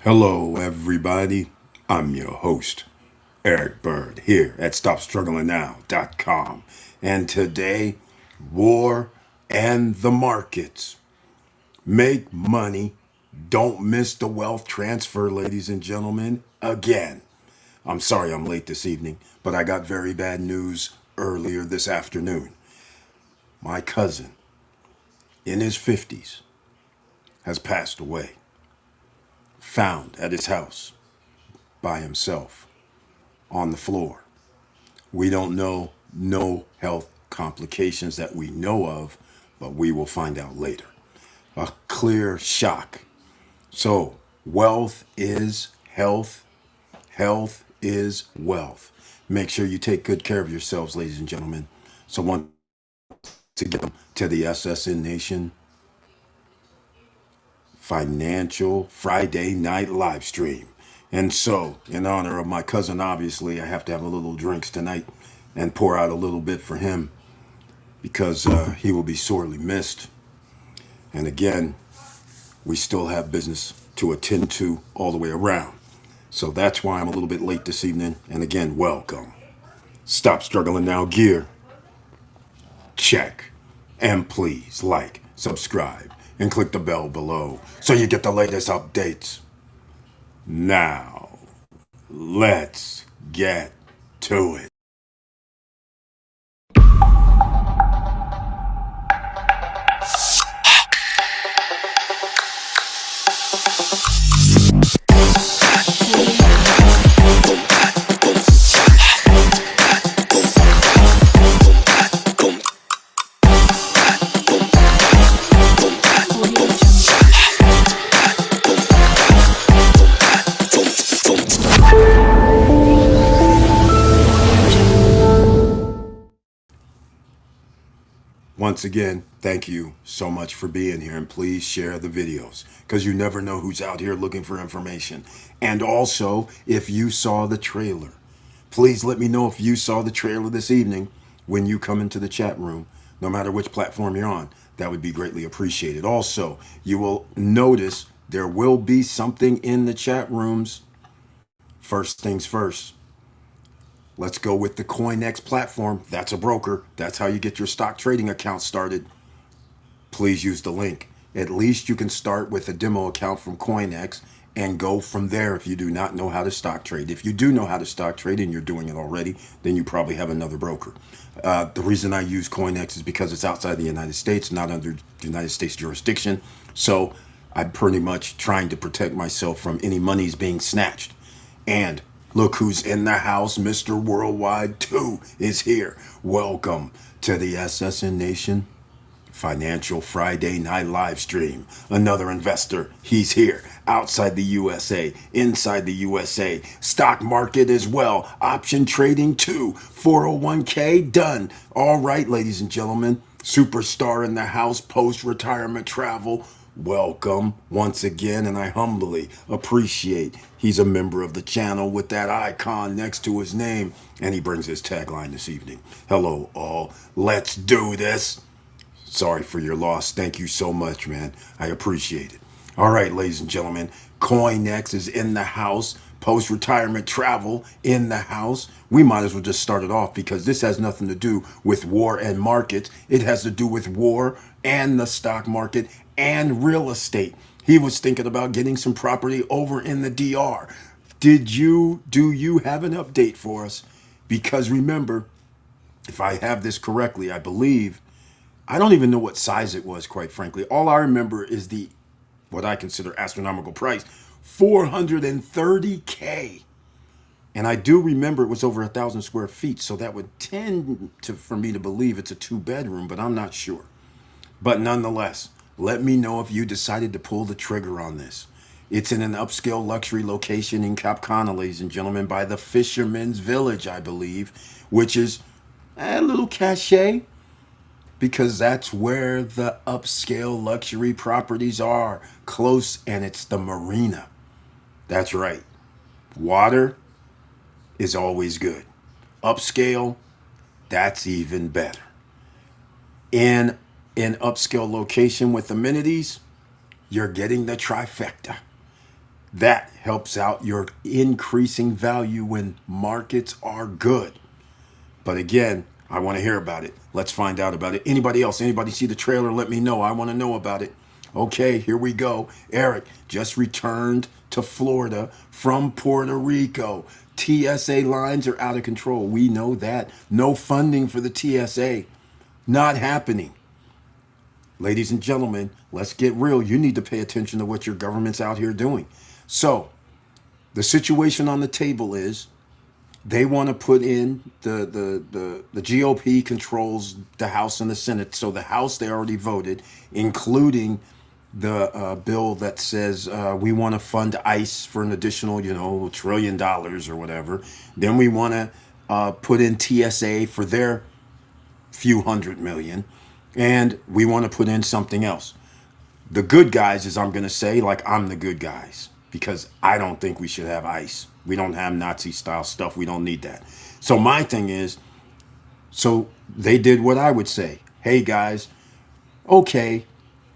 Hello, everybody. I'm your host, Eric Bird, here at StopStrugglingNow.com. And today, war and the markets. Make money. Don't miss the wealth transfer, ladies and gentlemen, again. I'm sorry I'm late this evening, but I got very bad news earlier this afternoon. My cousin, in his 50s, has passed away, found at his house by himself on the floor. We don't know no health complications that we know of, but we will find out later. A clear shock. So, wealth is health. Health is wealth. Make sure you take good care of yourselves, ladies and gentlemen. So, once again, to the SSN Nation Financial Friday Night Live Stream. And so, in honor of my cousin, obviously, I have to have a little drinks tonight and pour out a little bit for him because he will be sorely missed. And again, we still have business to attend to all the way around. So that's why I'm a little bit late this evening. And again, welcome. Stop struggling now gear. Check. And please like, subscribe, and click the bell below so you get the latest updates. Now, let's get to it. Once again, thank you so much for being here, and please share the videos because you never know who's out here looking for information. And also, if you saw the trailer, please let me know if you saw the trailer this evening when you come into the chat room, no matter which platform you're on. That would be greatly appreciated. Also, you will notice there will be something in the chat rooms. First things first. Let's go with the CoinX platform. That's a broker. That's how you get your stock trading account started. Please use the link. At least you can start with a demo account from CoinX and go from there if you do not know how to stock trade. If you do know how to stock trade and you're doing it already, then you probably have another broker. The reason I use CoinX is because it's outside the United States, not under the United States jurisdiction. So I'm pretty much trying to protect myself from any monies being snatched. And look who's in the house. Mr. Worldwide 2 is here. Welcome to the SSN Nation Financial Friday Night Live Stream. Another investor, he's here. Outside the USA, inside the USA. Stock market as well. Option trading too. 401k done. All right, ladies and gentlemen. Superstar in the house, post-retirement travel. Welcome once again, and I humbly appreciate he's a member of the channel with that icon next to his name, and he brings his tagline this evening. Hello all, let's do this. Sorry for your loss. Thank you so much, man. I appreciate it. All right, ladies and gentlemen, CoinX is in the house. Post-retirement travel in the house. We might as well just start it off because this has nothing to do with war and markets. It has to do with war and the stock market and real estate. He was thinking about getting some property over in the DR. Do you have an update for us? Because remember, if I have this correctly, I believe, I don't even know what size it was, quite frankly. All I remember is the, what I consider astronomical price, 430K. And I do remember it was over 1,000 square feet. So that would tend to, for me to believe it's a 2-bedroom, but I'm not sure. But nonetheless, let me know if you decided to pull the trigger on this. It's in an upscale luxury location in Cap Cana, ladies and gentlemen, by the Fisherman's Village, I believe, which is a little cachet because that's where the upscale luxury properties are, close, and it's the marina. That's right. Water is always good. Upscale, that's even better. In an upscale location with amenities, you're getting the trifecta. That helps out your increasing value when markets are good. But again, I want to hear about it. Let's find out about it. Anybody else? Anybody see the trailer? Let me know. I want to know about it. Okay, here we go. Eric just returned to Florida from Puerto Rico. TSA lines are out of control. We know that. No funding for the TSA. Not happening. Ladies and gentlemen, let's get real. You need to pay attention to what your government's out here doing. So, the situation on the table is they want to put in the GOP controls the House and the Senate. So the House, they already voted, including the bill that says we want to fund ICE for an additional, $1 trillion or whatever. Then we want to put in TSA for their few hundred million. And we want to put in something else. The good guys, as I'm going to say, like I'm the good guys, because I don't think we should have ICE. We don't have Nazi style stuff. We don't need that. So my thing is, so they did what I would say. Hey guys, okay,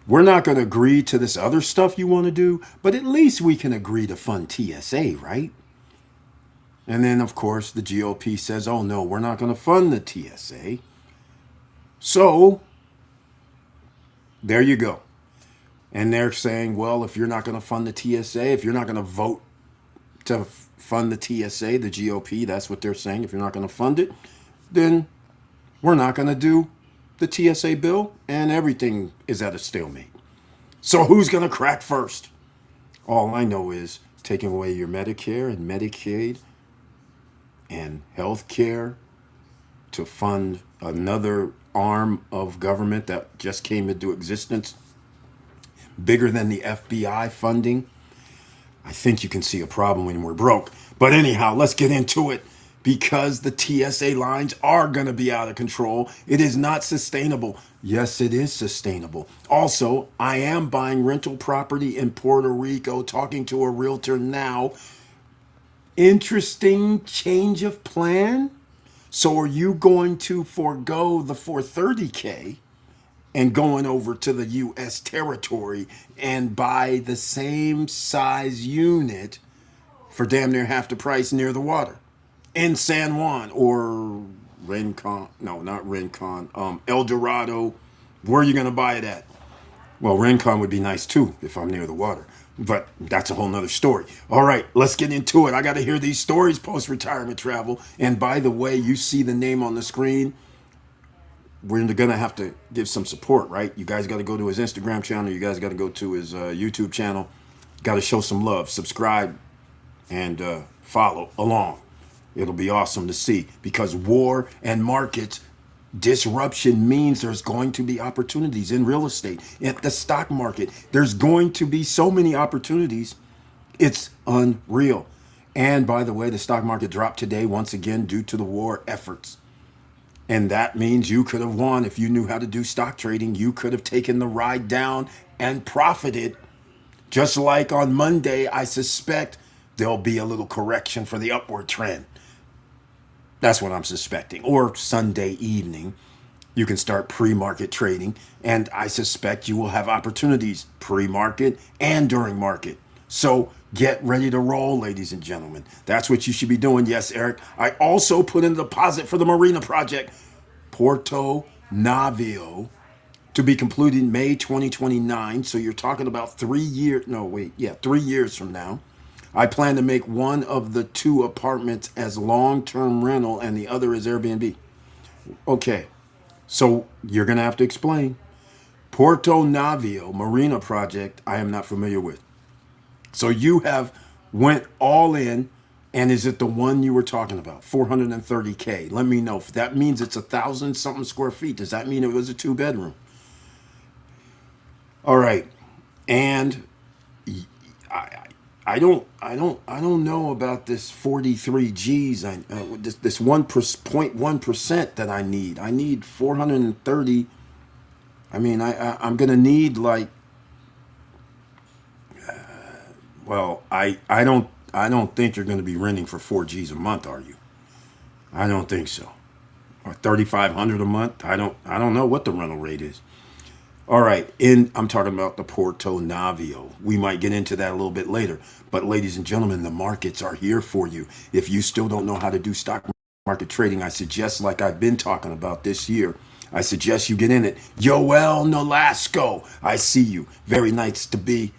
we're not going to agree to this other stuff you want to do, but at least we can agree to fund TSA, right? And then of course the GOP says, oh no, we're not going to fund the TSA. So there you go. And they're saying, well, if you're not going to fund the TSA, if you're not going to vote to fund the TSA, the GOP, that's what they're saying. If you're not going to fund it, then we're not going to do the TSA bill, and everything is at a stalemate. So who's going to crack first? All I know is taking away your Medicare and Medicaid and health care to fund another arm of government that just came into existence, bigger than the FBI funding. I think you can see a problem when we're broke. But anyhow, let's get into it, because the TSA lines are going to be out of control. It is not sustainable. Yes, it is sustainable. Also, I am buying rental property in Puerto Rico, talking to a realtor now. Interesting change of plan. So are you going to forego the 430K and going over to the U.S. territory and buy the same size unit for damn near half the price near the water in San Juan or Rincon? No, not Rincon. El Dorado. Where are you going to buy it at? Well, Rincon would be nice too if I'm near the water, but that's a whole nother story. All right, let's get into it. I got to hear these stories post-retirement travel. And by the way, you see the name on the screen. We're going to have to give some support, right? You guys got to go to his Instagram channel. You guys got to go to his YouTube channel. Got to show some love. Subscribe and follow along. It'll be awesome to see, because war and markets disruption means there's going to be opportunities in real estate, at the stock market. There's going to be so many opportunities. It's unreal. And by the way, the stock market dropped today once again due to the war efforts. And that means you could have won if you knew how to do stock trading. You could have taken the ride down and profited. Just like on Monday, I suspect there'll be a little correction for the upward trend. That's what I'm suspecting. Or Sunday evening, you can start pre-market trading. And I suspect you will have opportunities pre-market and during market. So get ready to roll, ladies and gentlemen. That's what you should be doing. Yes, Eric. I also put in a deposit for the Marina project, Porto Navio, to be completed in May 2029. So you're talking about 3 years. No, wait. Yeah, 3 years from now. I plan to make one of the two apartments as long-term rental and the other is Airbnb. Okay, so you're going to have to explain. Porto Navio Marina project, I am not familiar with. So you have went all in, and is it the one you were talking about, 430K? Let me know. If that means it's 1,000 something square feet, does that mean it was a 2-bedroom? All right, and I don't know about this 43 G's. This 0.1% that I need. I need 430. I mean, I'm gonna need like. Well, I don't think you're gonna be renting for 4 G's a month, are you? I don't think so. Or 3,500 a month. I don't know what the rental rate is. All right, I'm talking about the Porto Navio. We might get into that a little bit later. But ladies and gentlemen, the markets are here for you. If you still don't know how to do stock market trading, I suggest, like I've been talking about this year, I suggest you get in it. Yoel Nolasco, I see you. Very nice to be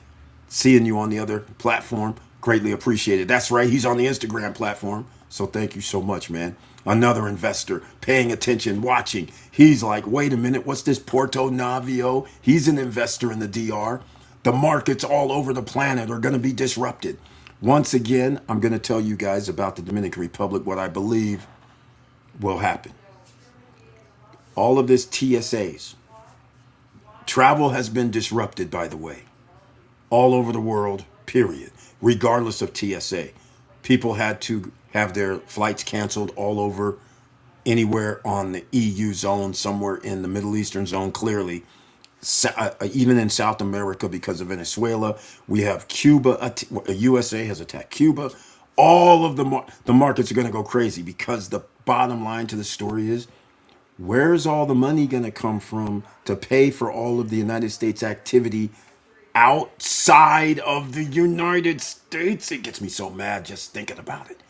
seeing you on the other platform. Greatly appreciated. That's right, he's on the Instagram platform. So thank you so much, man. Another investor paying attention, watching. He's like, wait a minute, what's this Porto Navio? He's an investor in the DR. The markets all over the planet are going to be disrupted. Once again, I'm going to tell you guys about the Dominican Republic, what I believe will happen. All of this TSAs. Travel has been disrupted, by the way, all over the world, period, regardless of TSA. People had to have their flights canceled all over, anywhere on the EU zone, somewhere in the Middle Eastern zone, clearly. Even in South America, because of Venezuela, we have Cuba. USA has attacked Cuba. All of the markets are going to go crazy, because the bottom line to the story is, where's all the money going to come from to pay for all of the United States activity outside of the United States? It gets me so mad just thinking about it.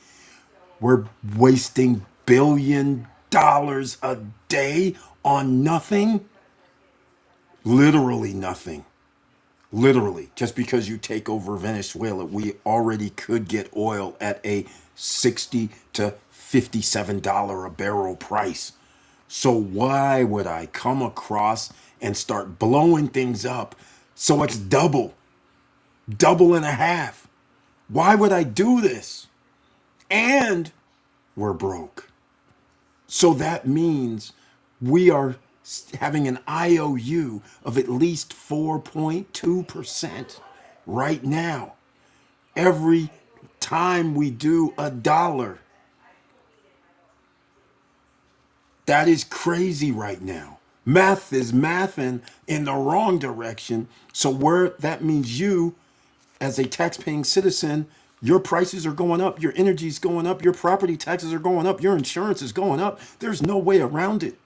We're wasting $1 billion a day on nothing. Literally nothing. Literally. Just because you take over Venezuela, we already could get oil at a $60 to $57 a barrel price. So why would I come across and start blowing things up so it's double and a half? Why would I do this? And we're broke. So that means we are having an IOU of at least 4.2% right now. Every time we do a dollar. That is crazy right now. Math is mathing in the wrong direction. So that means you, as a tax-paying citizen, your prices are going up, your energy is going up, your property taxes are going up, your insurance is going up. There's no way around it.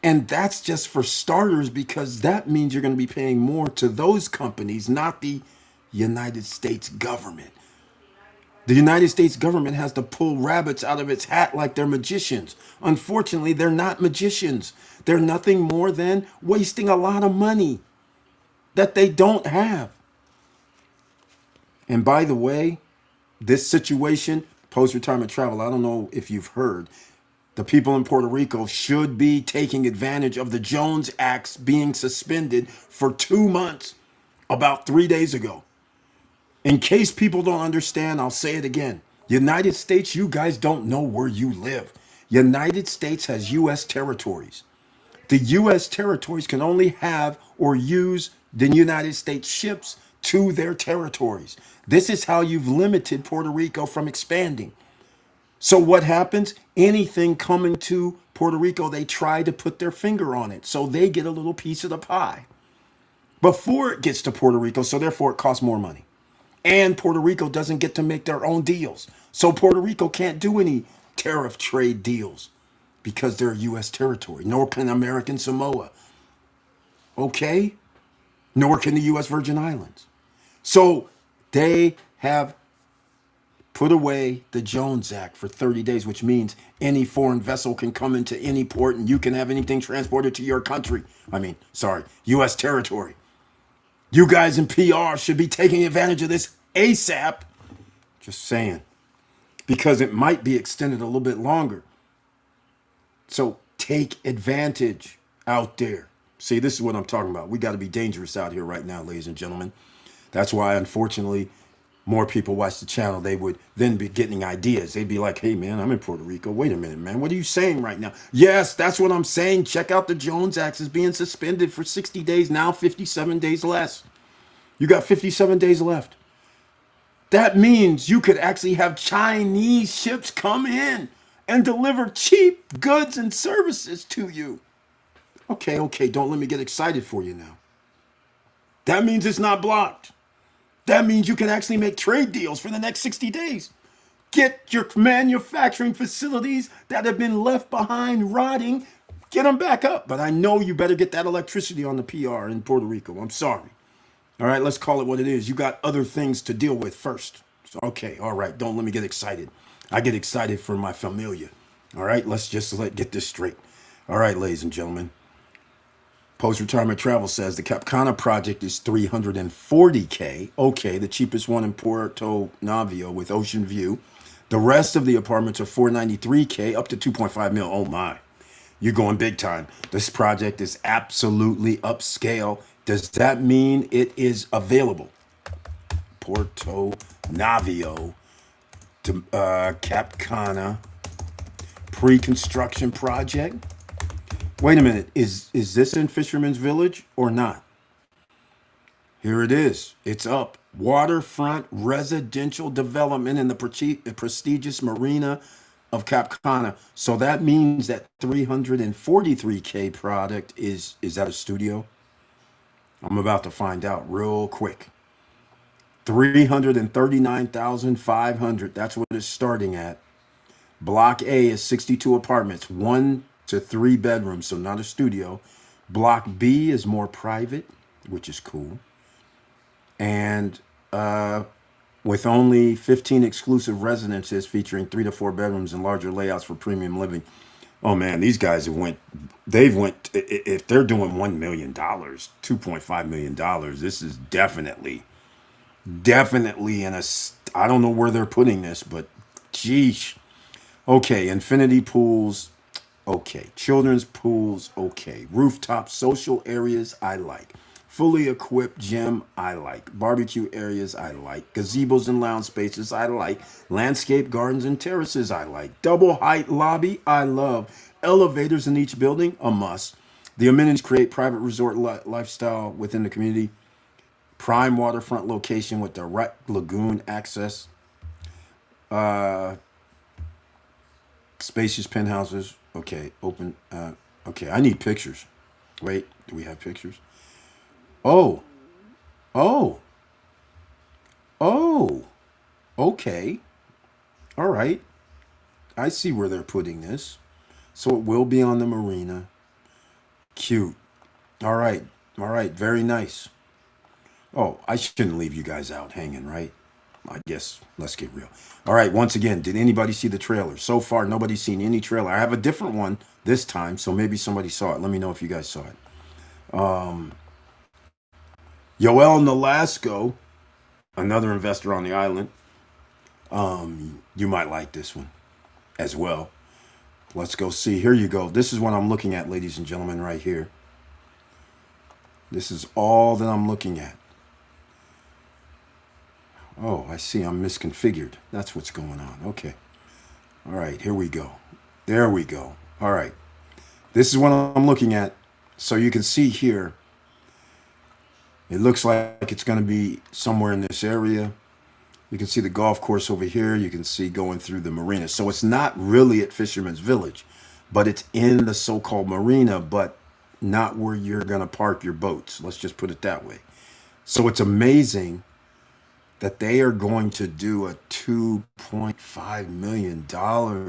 And that's just for starters, because that means you're going to be paying more to those companies, not the United States government. The United States government has to pull rabbits out of its hat like they're magicians. Unfortunately, they're not magicians. They're nothing more than wasting a lot of money that they don't have. And by the way, this situation, post-retirement travel, I don't know if you've heard, the people in Puerto Rico should be taking advantage of the Jones Acts being suspended for 2 months about 3 days ago. In case people don't understand, I'll say it again. United States, you guys don't know where you live. United States has U.S. territories. The U.S. territories can only have or use the United States ships to their territories. This is how you've limited Puerto Rico from expanding. So what happens? Anything coming to Puerto Rico, they try to put their finger on it. So they get a little piece of the pie before it gets to Puerto Rico. So therefore it costs more money. And Puerto Rico doesn't get to make their own deals. So Puerto Rico can't do any tariff trade deals because they're a U.S. territory, nor can American Samoa. Okay? Nor can the U.S. Virgin Islands. So they have put away the Jones Act for 30 days, which means any foreign vessel can come into any port and you can have anything transported to your country. U.S. territory. You guys in PR should be taking advantage of this ASAP. Just saying. Because it might be extended a little bit longer. So take advantage out there. See, this is what I'm talking about. We got to be dangerous out here right now, ladies and gentlemen. That's why, unfortunately, more people watch the channel. They would then be getting ideas. They'd be like, hey, man, I'm in Puerto Rico. Wait a minute, man. What are you saying right now? Yes, that's what I'm saying. Check out the Jones Act is being suspended for 60 days, now 57 days less. You got 57 days left. That means you could actually have Chinese ships come in and deliver cheap goods and services to you. Okay, don't let me get excited for you now. That means it's not blocked. That means you can actually make trade deals for the next 60 days. Get your manufacturing facilities that have been left behind rotting Get them back up. But I know you better get that electricity on the PR in Puerto Rico. I'm sorry. All right, let's call it what it is. You got other things to deal with first. So, okay, all right. Don't let me get excited. I get excited for my familia. All right, let's just get this straight. All right, ladies and gentlemen. Post-retirement travel says the Capcana project is 340K. Okay, the cheapest one in Puerto Navio with ocean view. The rest of the apartments are 493K up to 2.5 mil. Oh my. You're going big time. This project is absolutely upscale. Does that mean it is available? Porto Navio, to, Cap Cana, pre-construction project. Wait a minute. Is this in Fisherman's Village or not? Here it is. It's up. Waterfront residential development in the prestigious marina of Cap Cana. So that means that 343K product is that a studio? I'm about to find out real quick. 339,500. That's what it's starting at. Block A is 62 apartments, 1 to 3 bedrooms, so not a studio. Block B is more private, which is cool. And with only 15 exclusive residences featuring 3 to 4 bedrooms and larger layouts for premium living. Oh man, these guys if they're doing $1 million, $2.5 million, this is definitely in a, I don't know where they're putting this, but geesh. Okay, infinity pools, okay. Children's pools, okay. Rooftop social areas, I like. Fully equipped gym, I like. Barbecue areas, I like. Gazebos and lounge spaces, I like. Landscape gardens and terraces, I like. Double height lobby, I love. Elevators in each building, a must. The amenities create private resort lifestyle within the community. Prime waterfront location with direct lagoon access. Spacious penthouses. Okay, open. Okay, I need pictures. Wait, do we have pictures? Oh, oh, oh. Okay. All right. I see where they're putting this. So it will be on the marina. Cute. All right. All right. Very nice. Oh, I shouldn't leave you guys out hanging, right? I guess let's get real. All right, once again, did anybody see the trailer? So far, nobody's seen any trailer. I have a different one this time, so maybe somebody saw it. Let me know if you guys saw it. Yoel Nolasco, another investor on the island. You might like this one as well. Let's go see. Here you go. This is what I'm looking at, ladies and gentlemen, right here. This is all that I'm looking at. Oh, I see. I'm misconfigured. That's what's going on. Okay. All right. Here we go. There we go. All right. This is what I'm looking at. So you can see here, it looks like it's going to be somewhere in this area. You can see the golf course over here. You can see going through the marina. So it's not really at Fisherman's Village, but it's in the so-called marina, but not where you're going to park your boats. Let's just put it that way. So it's amazing that they are going to do a $2.5 million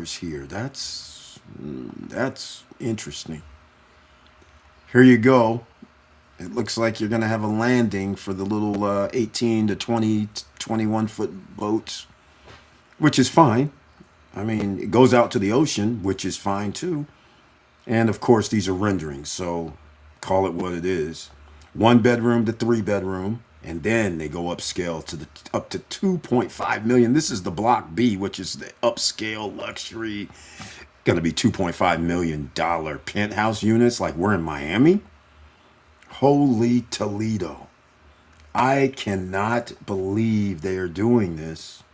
here. That's interesting. Here you go. It looks like you're going to have a landing for the little 18 to 20, 21 foot boats, which is fine. I mean, it goes out to the ocean, which is fine too. And of course, these are renderings, so call it what it is. 1 bedroom to 3 bedroom. And then they go upscale to up to 2.5 million. This is the block B, which is the upscale luxury. Going to be $2.5 million penthouse units like we're in Miami. Holy Toledo. I cannot believe they are doing this.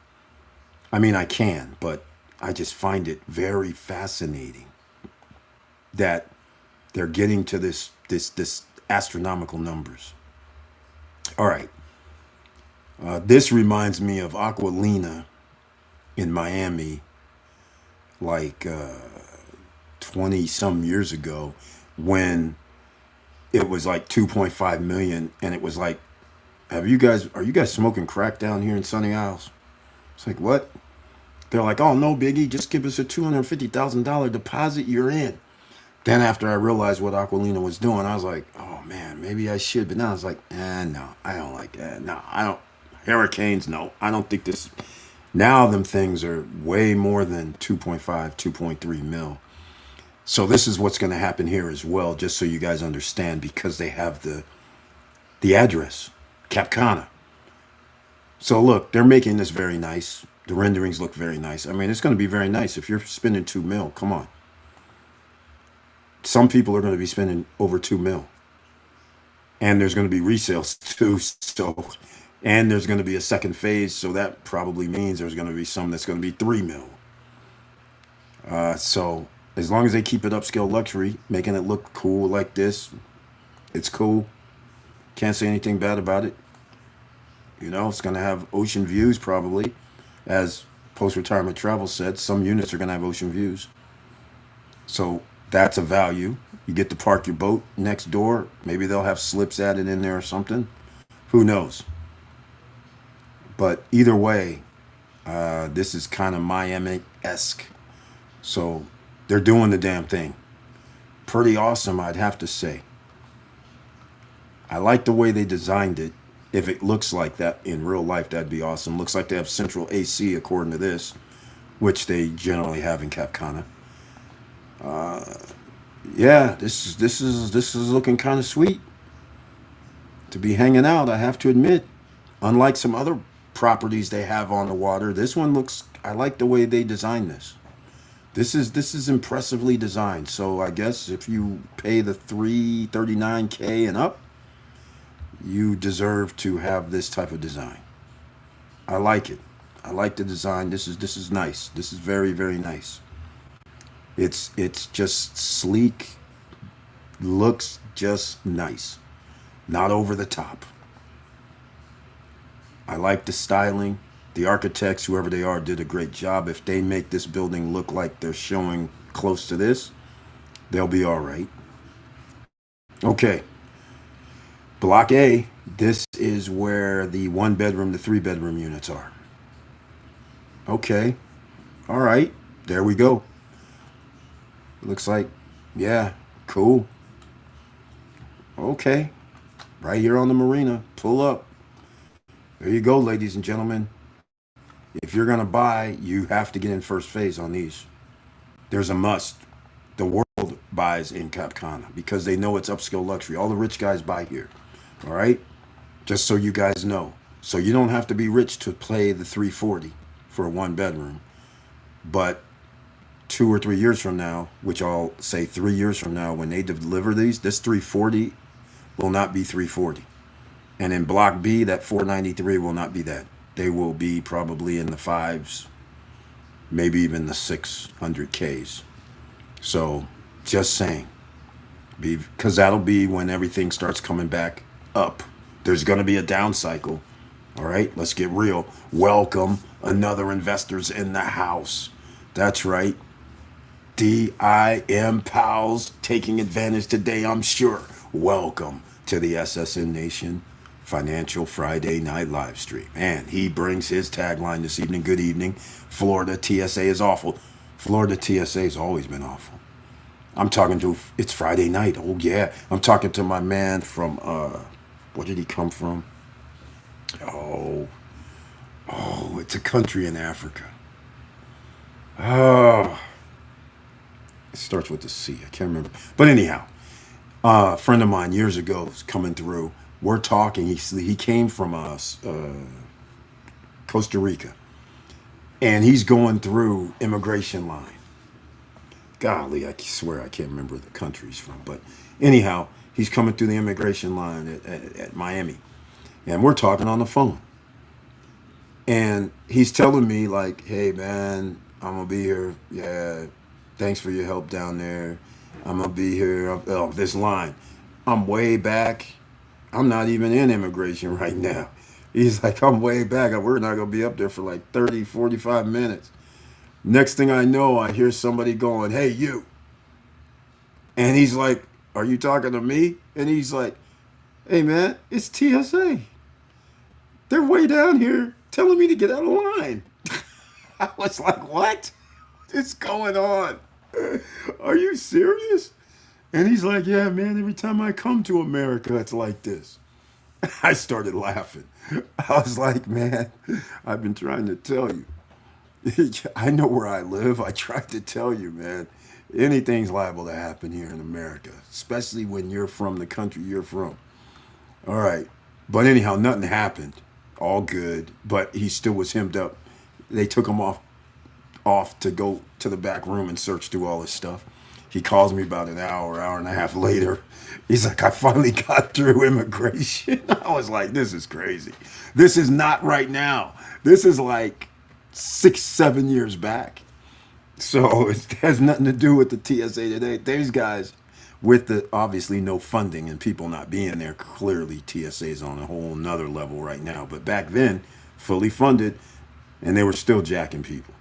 I mean, I can, but I just find it very fascinating that they're getting to this astronomical numbers. All right. This reminds me of Aquilina in Miami, like 20 some years ago, when it was like 2.5 million, and it was like, are you guys smoking crack down here in Sunny Isles? It's like, what? They're like, oh no, Biggie, just give us a $250,000 deposit, you're in. Then after I realized what Aquilina was doing, I was like, oh man, maybe I should. But now I was like, no, I don't like that. No, I don't. Hurricanes, no, I don't think this. Now them things are way more than 2.5, 2.3 mil. So this is what's going to happen here as well, just so you guys understand, because they have the address, Capcana. So look, they're making this very nice. The renderings look very nice. I mean, it's going to be very nice if you're spending 2 mil. Come on. Some people are going to be spending over 2 mil, and there's going to be resales too. So, and there's going to be a second phase. So that probably means there's going to be some that's going to be 3 mil. So as long as they keep it upscale luxury, making it look cool like this, it's cool. Can't say anything bad about it. You know, it's going to have ocean views probably. As post-retirement travel said, some units are going to have ocean views. So that's a value. You get to park your boat next door. Maybe they'll have slips added in there or something. Who knows? But either way, this is kind of Miami-esque. So they're doing the damn thing. Pretty awesome, I'd have to say. I like the way they designed it. If it looks like that in real life, that'd be awesome. Looks like they have central AC according to this, which they generally have in Capcana. Yeah, this is looking kind of sweet to be hanging out, I have to admit. Unlike some other properties they have on the water, this one looks, I like the way they designed this. This is impressively designed. So I guess if you pay the 339K and up, you deserve to have this type of design. I like it. I like the design. This is nice. This is very, very nice. It's just sleek, looks just nice. Not over the top. I like the styling. The architects, whoever they are, did a great job. If they make this building look like they're showing close to this, they'll be all right. Okay. Block A, this is where the 1 bedroom to 3 bedroom units are. Okay. All right. There we go. Looks like, yeah, cool. Okay. Right here on the marina. Pull up. There you go, ladies and gentlemen. If you're going to buy, you have to get in first phase on these. There's a must. The world buys in Capcana because they know it's upscale luxury. All the rich guys buy here. All right? Just so you guys know. So you don't have to be rich to play the 340 for a 1 bedroom. But 2 or 3 years from now, which I'll say 3 years from now, when they deliver these, this 340 will not be 340. And in Block B, that 493 will not be that. They will be probably in the fives, maybe even the 600Ks. So just saying, because that'll be when everything starts coming back up. There's going to be a down cycle. All right, let's get real. Welcome another investors in the house. That's right. DIM pals taking advantage today, I'm sure. Welcome to the SSN Nation Financial Friday Night Live Stream. And he brings his tagline this evening. Good evening. Florida TSA is awful. Florida TSA has always been awful. I'm talking to, it's Friday night. Oh, yeah. I'm talking to my man from, where did he come from? Oh, it's a country in Africa. Oh, it starts with a C. I can't remember. But anyhow, a friend of mine years ago was coming through. We're talking. He came from Costa Rica, and he's going through immigration line. Golly, I swear I can't remember the country he's from. But anyhow, he's coming through the immigration line at Miami, and we're talking on the phone. And he's telling me like, "Hey man, I'm gonna be here. Yeah, thanks for your help down there. I'm gonna be here. Oh, this line. I'm way back. I'm not even in immigration right now." He's like, "I'm way back. We're not gonna be up there for like 30, 45 minutes." Next thing I know, I hear somebody going, "Hey, you." And he's like, "Are you talking to me?" And he's like, "Hey man, it's TSA. They're way down here telling me to get out of line." I was like, "What is going on? Are you serious?" And he's like, yeah, man, every time I come to America, it's like this. I started laughing. I was like, man, I've been trying to tell you. I know where I live. I tried to tell you, man. Anything's liable to happen here in America, especially when you're from the country you're from. All right. But anyhow, nothing happened. All good. But he still was hemmed up. They took him off to go to the back room and search through all his stuff. He calls me about an hour and a half later. He's like, I finally got through immigration. I was like, this is crazy. This is not right now. This is like 6, 7 years back. So it has nothing to do with the TSA today. These guys, with the obviously no funding and people not being there, clearly TSA is on a whole nother level right now. But back then, fully funded, and they were still jacking people.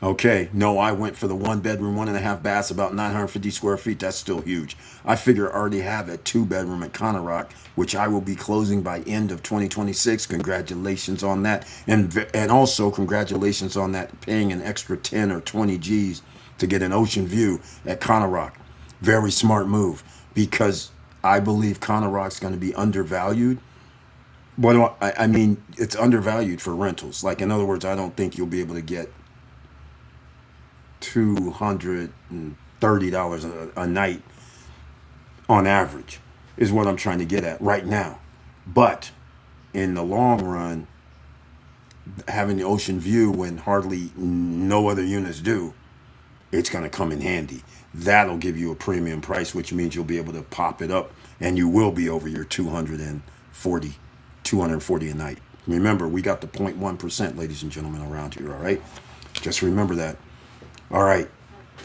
Okay, no, I went for the 1 bedroom, 1.5 baths, about 950 square feet. That's still huge. I figure I already have a 2 bedroom at Rock, which I will be closing by end of 2026. Congratulations on that, and also congratulations on that paying an extra 10 or 20 G's to get an ocean view at Rock. Very smart move because I believe Rock's going to be undervalued. But I mean, it's undervalued for rentals. Like in other words, I don't think you'll be able to get $230 a night on average is what I'm trying to get at right now. But in the long run, having the ocean view when hardly no other units do, it's going to come in handy. That'll give you a premium price, which means you'll be able to pop it up and you will be over your 240 a night. Remember, we got the 0.1%, ladies and gentlemen, around here, all right? Just remember that. All right.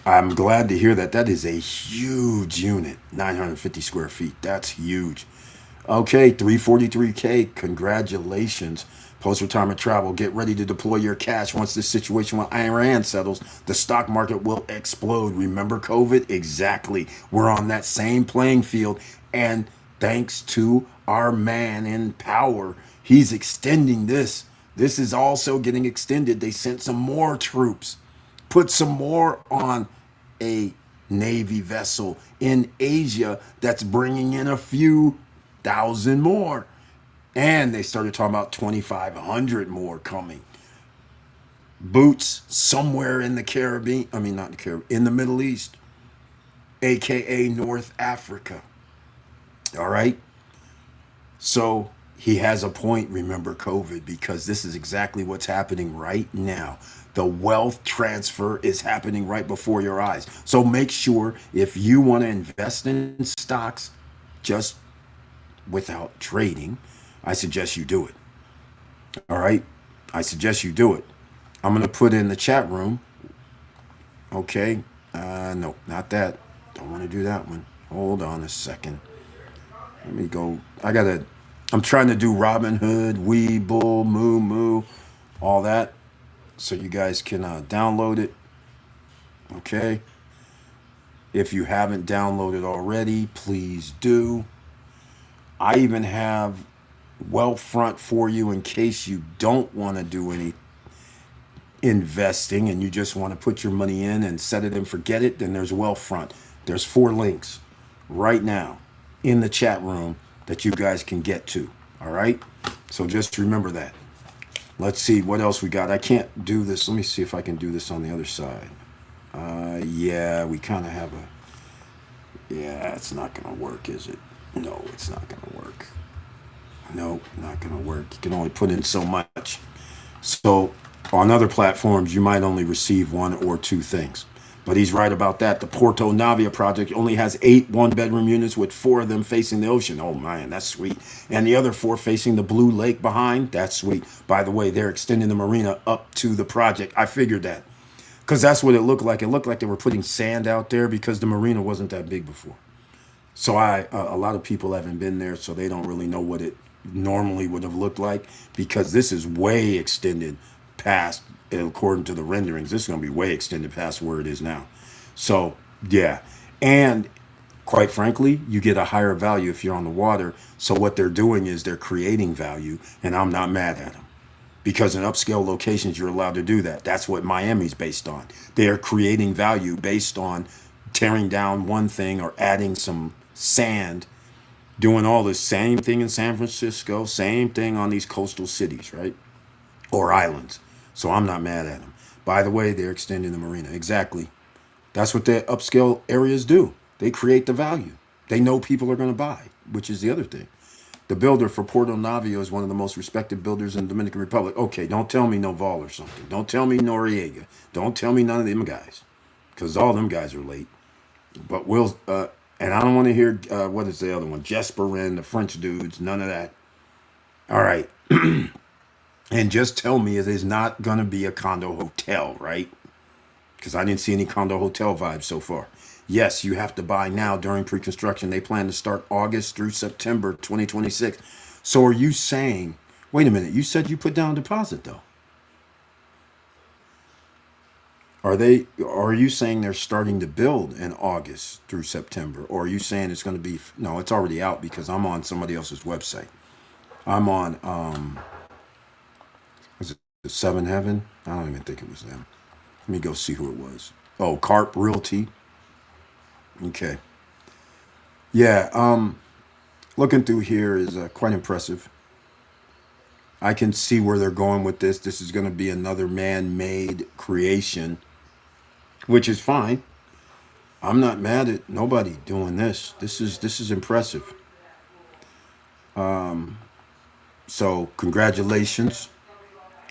I'm glad to hear that. That is a huge unit, 950 square feet. That's huge. Okay, 343K. Congratulations. Post-retirement travel. Get ready to deploy your cash once this situation with Iran settles. The stock market will explode. Remember COVID? Exactly. We're on that same playing field. And thanks to our man in power, he's extending this. This is also getting extended. They sent some more troops, put some more on a Navy vessel in Asia that's bringing in a few thousand more. And they started talking about 2,500 more coming. Boots somewhere in the Caribbean, I mean, not in the Caribbean, in the Middle East, AKA North Africa. All right. So he has a point, remember COVID, because this is exactly what's happening right now. The wealth transfer is happening right before your eyes. So make sure if you want to invest in stocks just without trading, I suggest you do it. All right. I suggest you do it. I'm going to put in the chat room. Okay. No, not that. Don't want to do that one. Hold on a second. Let me go. I'm trying to do Robinhood, Webull, Moo, all that. So you guys can download it. Okay. If you haven't downloaded already, please do. I even have Wealthfront for you in case you don't want to do any investing and you just want to put your money in and set it and forget it. Then there's Wealthfront. There's 4 links right now in the chat room that you guys can get to. All right. So just remember that. Let's see what else we got. I can't do this. Let me see if I can do this on the other side. Yeah, we kind of have yeah, it's not going to work, is it? No, it's not going to work. No, not going to work. You can only put in so much. So on other platforms, you might only receive 1 or 2 things. But he's right about that. The Porto Navia project only has 8 1-bedroom units with 4 of them facing the ocean. Oh, man, that's sweet. And the other 4 facing the blue lake behind. That's sweet. By the way, they're extending the marina up to the project. I figured that because that's what it looked like. It looked like they were putting sand out there because the marina wasn't that big before. So a lot of people haven't been there, so they don't really know what it normally would have looked like because this is way extended past, according to the renderings, this is going to be way extended past where it is now. So, yeah. And quite frankly, you get a higher value if you're on the water. So what they're doing is they're creating value, and I'm not mad at them. Because in upscale locations, you're allowed to do that. That's what Miami's based on. They are creating value based on tearing down one thing or adding some sand, doing all the same thing in San Francisco, same thing on these coastal cities, right? Or islands. So I'm not mad at them. By the way, they're extending the marina. Exactly. That's what the upscale areas do. They create the value. They know people are going to buy, which is the other thing. The builder for Porto Navio is one of the most respected builders in the Dominican Republic. Okay, don't tell me Noval or something. Don't tell me Noriega. Don't tell me none of them guys, because all them guys are late. But we'll, and I don't want to hear, what is the other one? Jesperin, the French dudes, none of that. All right. And just tell me it is not going to be a condo hotel, right? Because I didn't see any condo hotel vibes so far. Yes, you have to buy now during pre-construction. They plan to start August through September 2026. So are you saying, wait a minute, you said you put down a deposit though. Are you saying they're starting to build in August through September? Or are you saying it's going to be, no, it's already out because I'm on somebody else's website. I'm on, was it Seven Heaven? I don't even think it was them. Let me go see who it was. Oh, Carp Realty. Okay. Yeah, looking through here is quite impressive. I can see where they're going with this. This is going to be another man-made creation, which is fine. I'm not mad at nobody doing this. This is impressive. So congratulations.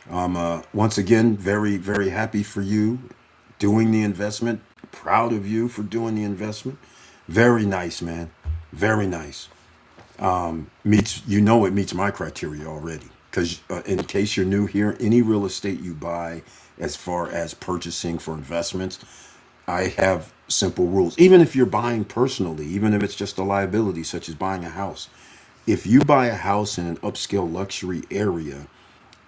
I'm once again very happy for you doing the investment. Proud of you for doing the investment. Very nice, man. Very nice. Meets, you know, it meets my criteria already. Because in case you're new here, any real estate you buy, as far as purchasing for investments, I have simple rules. Even if you're buying personally, even if it's just a liability, such as buying a house. If you buy a house in an upscale luxury area,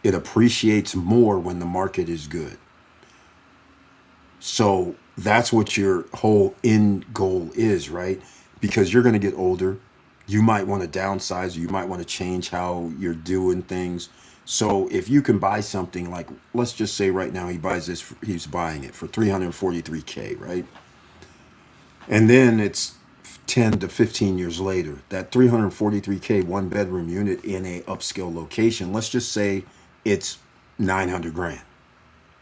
it appreciates more when the market is good. So that's what your whole end goal is, right? Because you're going to get older. You might want to downsize, or you might want to change how you're doing things. So if you can buy something like, let's just say right now he buys this, he's buying it for 343K, right? And then it's 10 to 15 years later, that 343K one bedroom unit in a upscale location, let's just say it's 900 grand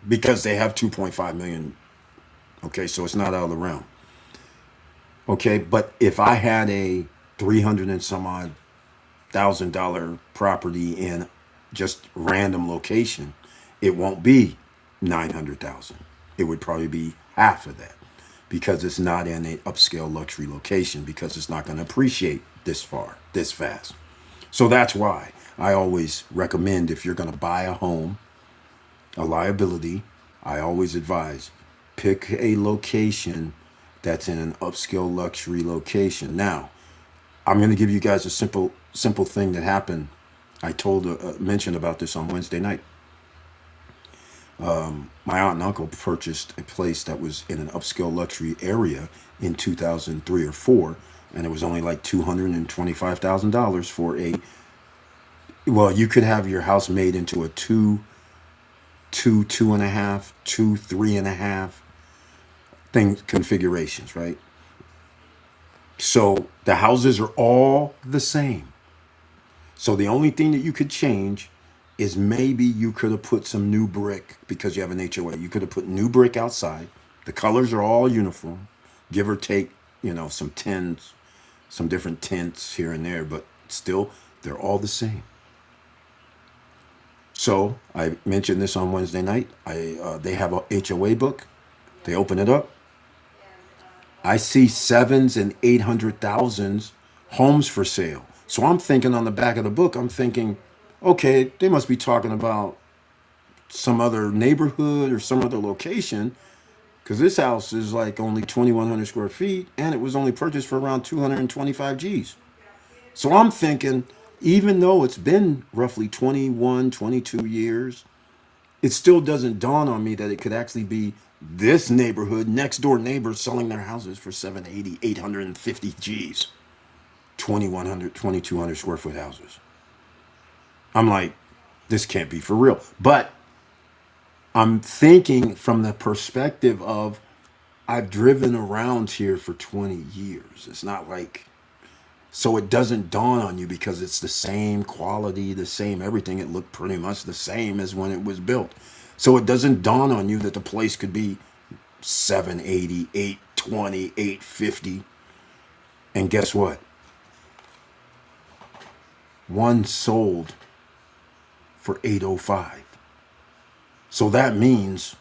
because they have 2.5 million. Okay, so it's not out of the realm. Okay, but if I had a 300 and some odd $1,000 property in just random location, it won't be 900,000. It would probably be half of that because it's not in an upscale luxury location because it's not going to appreciate this far, this fast. So that's why I always recommend if you're going to buy a home, a liability, I always advise pick a location that's in an upscale luxury location. Now, I'm going to give you guys a simple thing that happened. I mentioned about this on Wednesday night. My aunt and uncle purchased a place that was in an upscale luxury area in 2003 or four, and it was only like $225,000 for a. Well, you could have your house made into a two and a half, two, three and a half thing configurations, right? So the houses are all the same. So the only thing that you could change is maybe you could have put some new brick because you have an HOA. You could have put new brick outside. The colors are all uniform, give or take, some tints, some different tints here and there, but still they're all the same. So I mentioned this on Wednesday night. They have a HOA book. They open it up. I see sevens and 800,000s homes for sale. So I'm thinking on the back of the book, I'm thinking, okay, they must be talking about some other neighborhood or some other location because this house is like only 2,100 square feet and it was only purchased for around 225 G's. So I'm thinking, even though it's been roughly 21, 22 years, it still doesn't dawn on me that it could actually be this neighborhood, next door neighbors selling their houses for 780, 850 G's, 2,100, 2,200 square foot houses. I'm like, this can't be for real. But I'm thinking from the perspective of I've driven around here for 20 years. It's not like, so it doesn't dawn on you because it's the same quality, the same everything. It looked pretty much the same as when it was built. So it doesn't dawn on you that the place could be 780, 820, 850. And guess what? One sold for 805. So that means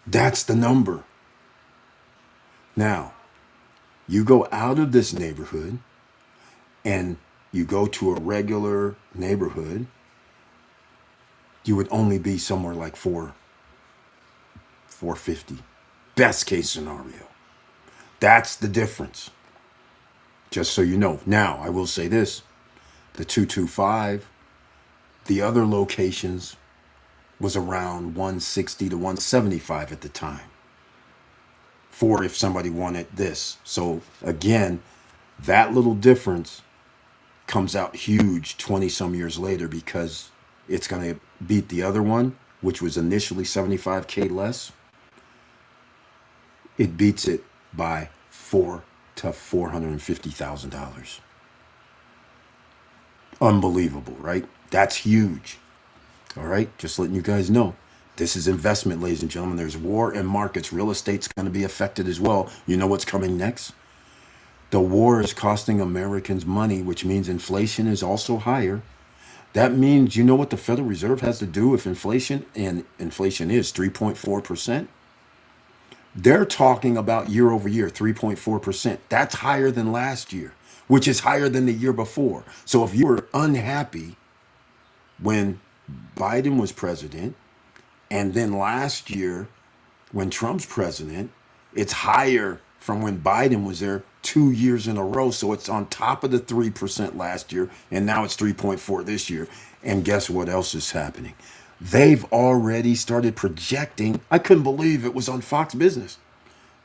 that's the number. Now, you go out of this neighborhood and you go to a regular neighborhood, you would only be somewhere like 450. Best case scenario. That's the difference. Just so you know. Now, I will say this. The 225, the other locations was around 160 to 175 at the time. For if somebody wanted this. So again, that little difference comes out huge 20 some years later because it's going to beat the other one, which was initially 75K less. It beats it by $400,000 to $450,000. Unbelievable, right? That's huge. All right, just letting you guys know. This is investment, ladies and gentlemen. There's war in markets. Real estate's going to be affected as well. You know what's coming next? The war is costing Americans money, which means inflation is also higher. That means, you know what the Federal Reserve has to do with inflation? And inflation is 3.4%. They're talking about year over year, 3.4%. That's higher than last year, which is higher than the year before. So if you were unhappy when Biden was president, and then last year when Trump's president, it's higher from when Biden was there 2 years in a row. So it's on top of the 3% last year, and now it's 3.4 this year. And guess what else is happening? They've already started projecting. I couldn't believe it was on Fox Business.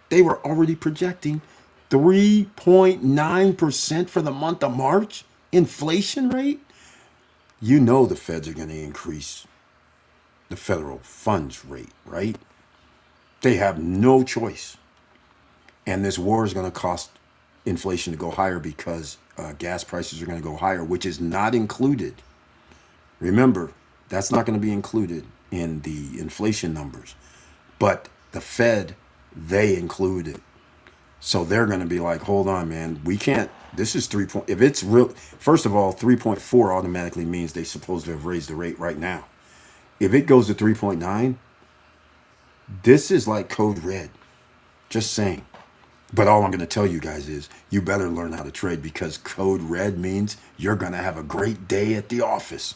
They were already projecting 3.9% for the month of March inflation rate. You know the feds are going to increase the federal funds rate, right? They have no choice. And this war is going to cause inflation to go higher because gas prices are going to go higher, which is not included. Remember, that's not going to be included in the inflation numbers. But the Fed, they include it. So they're going to be like, hold on, man, we can't. This is 3 point. If it's real, first of all, 3.4 automatically means they're supposed to have raised the rate right now. If it goes to 3.9, this is like code red. Just saying. But all I'm going to tell you guys is you better learn how to trade because code red means you're going to have a great day at the office.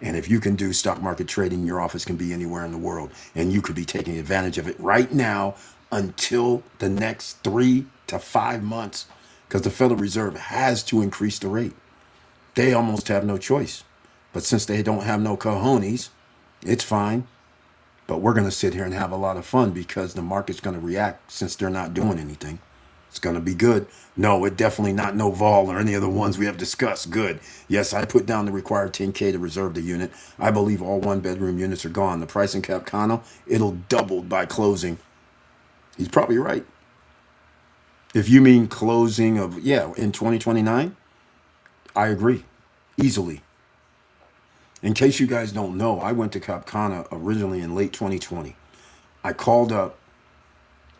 And if you can do stock market trading, your office can be anywhere in the world. And you could be taking advantage of it right now until the next 3 to 5 months because the Federal Reserve has to increase the rate. They almost have no choice. But since they don't have no cojones, it's fine. But we're going to sit here and have a lot of fun because the market's going to react since they're not doing anything. It's going to be good. No, it definitely not no vol or any of the ones we have discussed. Good. Yes, I put down the required 10K to reserve the unit. I believe all one-bedroom units are gone. The price in Capcana, it'll double by closing. He's probably right. If you mean closing of, in 2029, I agree. Easily. In case you guys don't know, I went to Capcana originally in late 2020. I called up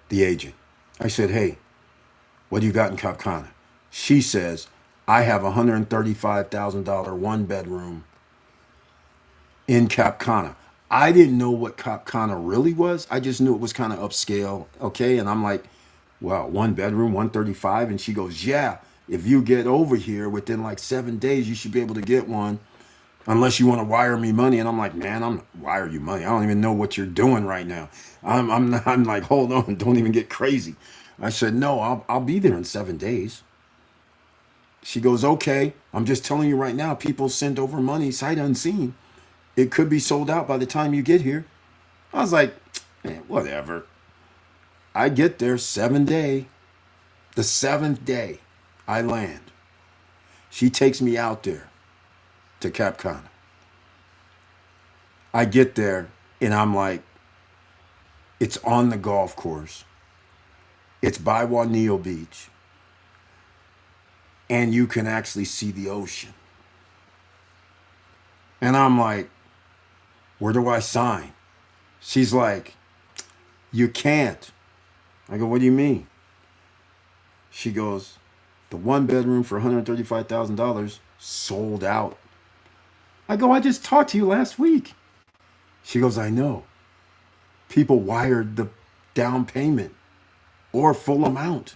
the agent. I said, hey, what do you got in Capcana? She says, I have a $135,000 one bedroom in Capcana. I didn't know what Capcana really was. I just knew it was kind of upscale. Okay. And I'm like, wow, one bedroom, 135. And she goes, yeah, if you get over here within like 7 days, you should be able to get one. Unless you want to wire me money. And I'm like, man, I'm wire you money. I don't even know what you're doing right now. I'm like, hold on, don't even get crazy. I said, no, I'll be there in 7 days. She goes, okay, I'm just telling you right now, people send over money sight unseen. It could be sold out by the time you get here. I was like, man, whatever. I get there 7th day. The 7th day I land. She takes me out there to Capcana. I get there and I'm like, it's on the golf course. It's by Juanillo Beach, and you can actually see the ocean. And I'm like, where do I sign? She's like, you can't. I go, what do you mean? She goes, the one bedroom for $135,000 sold out. I go, I just talked to you last week. She goes, I know. People wired the down payment or full amount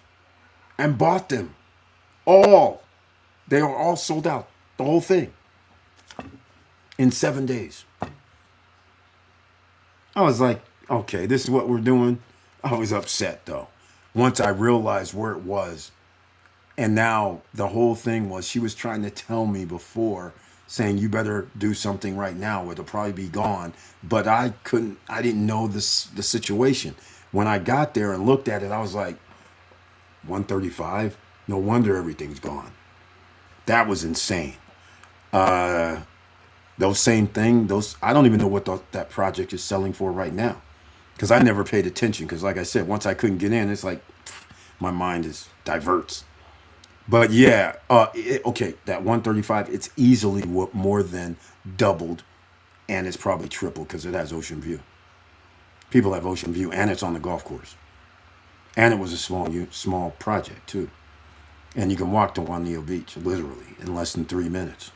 and bought them all. They are all sold out, the whole thing, in 7 days. I was like, okay, this is what we're doing. I was upset though. Once I realized where it was, and now the whole thing was she was trying to tell me before, saying you better do something right now, it'll probably be gone. But I didn't know the situation. When I got there and looked at it, I was like, 135? No wonder everything's gone. That was insane. Uh, those same thing, those I don't even know what that project is selling for right now, because I never paid attention. Because like I said, once I couldn't get in, it's like my mind is diverts. But yeah, okay, that 135, it's easily more than doubled, and it's probably triple because it has ocean view. People have ocean view, and it's on the golf course, and it was a small project too, and you can walk to Juanillo Beach literally in less than 3 minutes.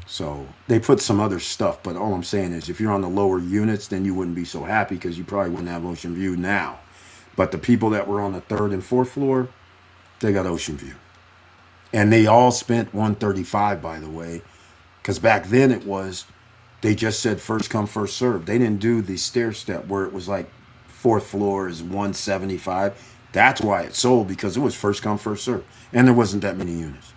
So they put some other stuff, but all I'm saying is if you're on the lower units, then you wouldn't be so happy because you probably wouldn't have ocean view now. But the people that were on the third and fourth floor, they got ocean view. And they all spent 135, by the way, because back then it was, they just said first come, first serve. They didn't do the stair step where it was like fourth floor is 175. That's why it sold, because it was first come, first serve. And there wasn't that many units.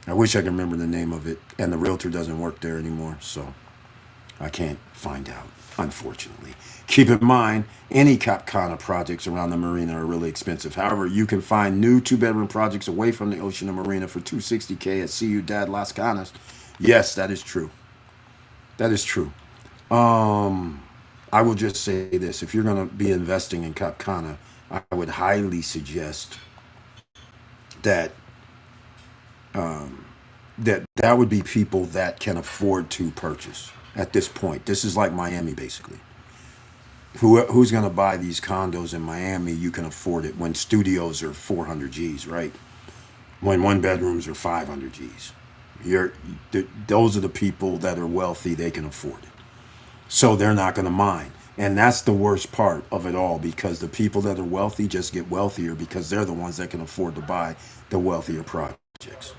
I wish I could remember the name of it, and the realtor doesn't work there anymore, so I can't find out, unfortunately. Keep in mind, any Cap Cana projects around the marina are really expensive. However, you can find new two-bedroom projects away from the ocean and marina for $260K at Ciudad Las Canas. Yes, that is true. That is true. I will just say this. If you're going to be investing in Cap Cana, I would highly suggest that that would be people that can afford to purchase at this point. This is like Miami, basically. Who's going to buy these condos in Miami? You can afford it when studios are 400 G's, right? When one bedrooms are 500 G's. Those are the people that are wealthy. They can afford it, so they're not going to mind. And that's the worst part of it all, because the people that are wealthy just get wealthier because they're the ones that can afford to buy the wealthier projects.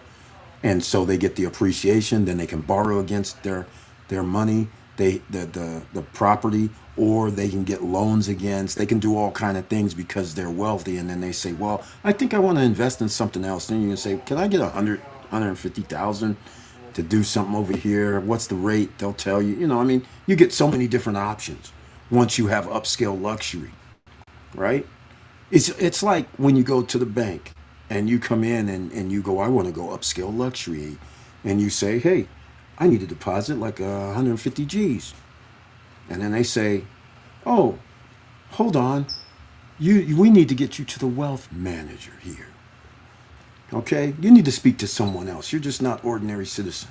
And so they get the appreciation, then they can borrow against their money, the property, or they can get loans against. They can do all kind of things because they're wealthy. And then they say, well, I think I want to invest in something else. Then you can say, can I get 150,000 to do something over here? What's the rate? They'll tell you. I mean, you get so many different options once you have upscale luxury, right? It's like when you go to the bank and you come in and you go, I want to go upscale luxury. And you say, hey, I need a deposit like 150 G's. And then they say, oh, hold on. We need to get you to the wealth manager here. Okay? You need to speak to someone else. You're just not ordinary citizen.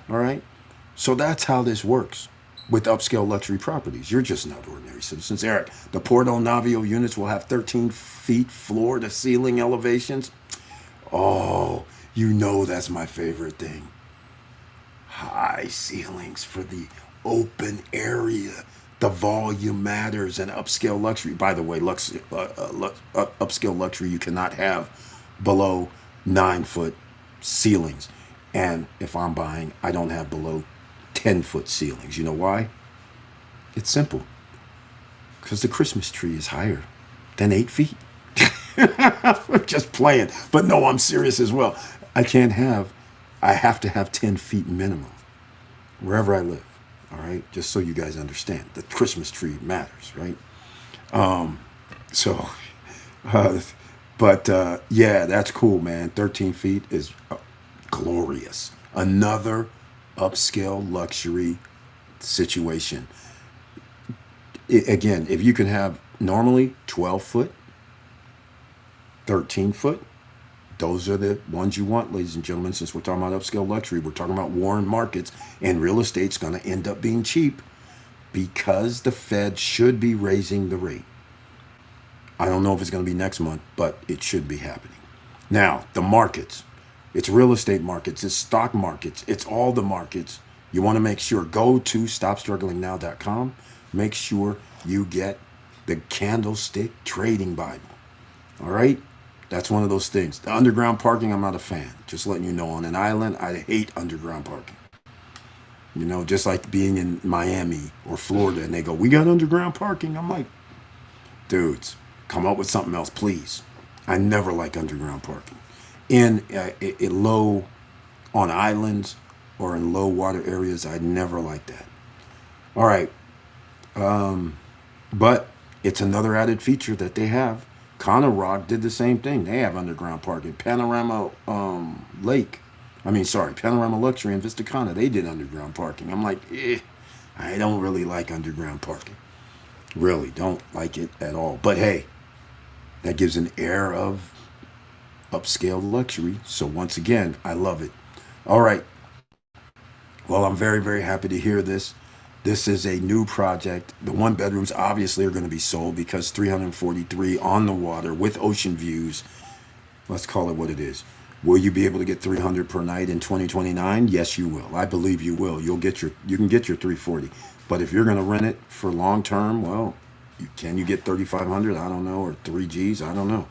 All right? So that's how this works with upscale luxury properties. You're just not ordinary citizens. Eric, the Porto Navio units will have 13 feet floor to ceiling elevations. Oh, that's my favorite thing. High ceilings for the open area. The volume matters, and upscale luxury. By the way, upscale luxury, you cannot have below 9-foot ceilings. And if I'm buying, I don't have below 10-foot ceilings. You know why? It's simple. Because the Christmas tree is higher than 8 feet. Just playing. But no, I'm serious as well. I have to have 10 feet minimum wherever I live. All right. Just so you guys understand, the Christmas tree matters, right? So, yeah, that's cool, man. 13 feet is glorious. Another upscale luxury situation. Again, if you can have normally 12 foot, 13 foot. Those are the ones you want, ladies and gentlemen. Since we're talking about upscale luxury, we're talking about warring markets, and real estate's going to end up being cheap because the Fed should be raising the rate. I don't know if it's going to be next month, but it should be happening. Now, the markets. It's real estate markets. It's stock markets. It's all the markets. You want to make sure. Go to stopstrugglingnow.com. Make sure you get the Candlestick Trading Bible. All right? That's one of those things. The underground parking, I'm not a fan. Just letting you know. On an island, I hate underground parking. You know, just like being in Miami or Florida and they go, we got underground parking. I'm like, dudes, come up with something else, please. I never like underground parking. In low, on islands or in low water areas, I never like that. All right. But it's another added feature that they have. Conner Rock did the same thing. They have underground parking. Panorama Panorama Luxury and Vista Cana, they did underground parking. I'm like, I don't really like underground parking. Really don't like it at all. But hey, that gives an air of upscale luxury. So once again, I love it. All right. Well, I'm very, very happy to hear this. This is a new project. The one bedrooms obviously are going to be sold because 343 on the water with ocean views. Let's call it what it is. Will you be able to get 300 per night in 2029? Yes, you will. I believe you will. You can get your 340. But if you're going to rent it for long term, well, can you get 3,500? I don't know. Or 3Gs? I don't know.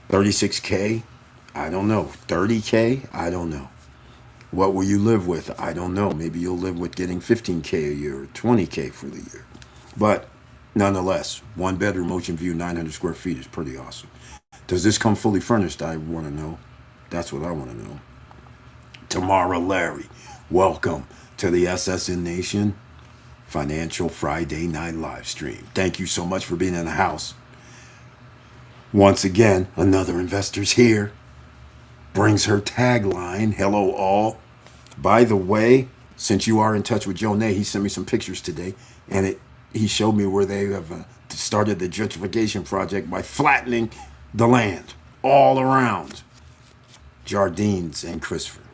36K? I don't know. 30K? I don't know. What will you live with? I don't know. Maybe you'll live with getting 15K a year or 20K for the year. But nonetheless, one bedroom, ocean view, 900 square feet is pretty awesome. Does this come fully furnished? I want to know. That's what I want to know. Tamara Larry, welcome to the SSN Nation Financial Friday Night Live Stream. Thank you so much for being in the house. Once again, another investor's here. Brings her tagline, hello all. By the way, since you are in touch with Joe Nay, he sent me some pictures today, and he showed me where they have started the gentrification project by flattening the land all around Jardines and Christopher.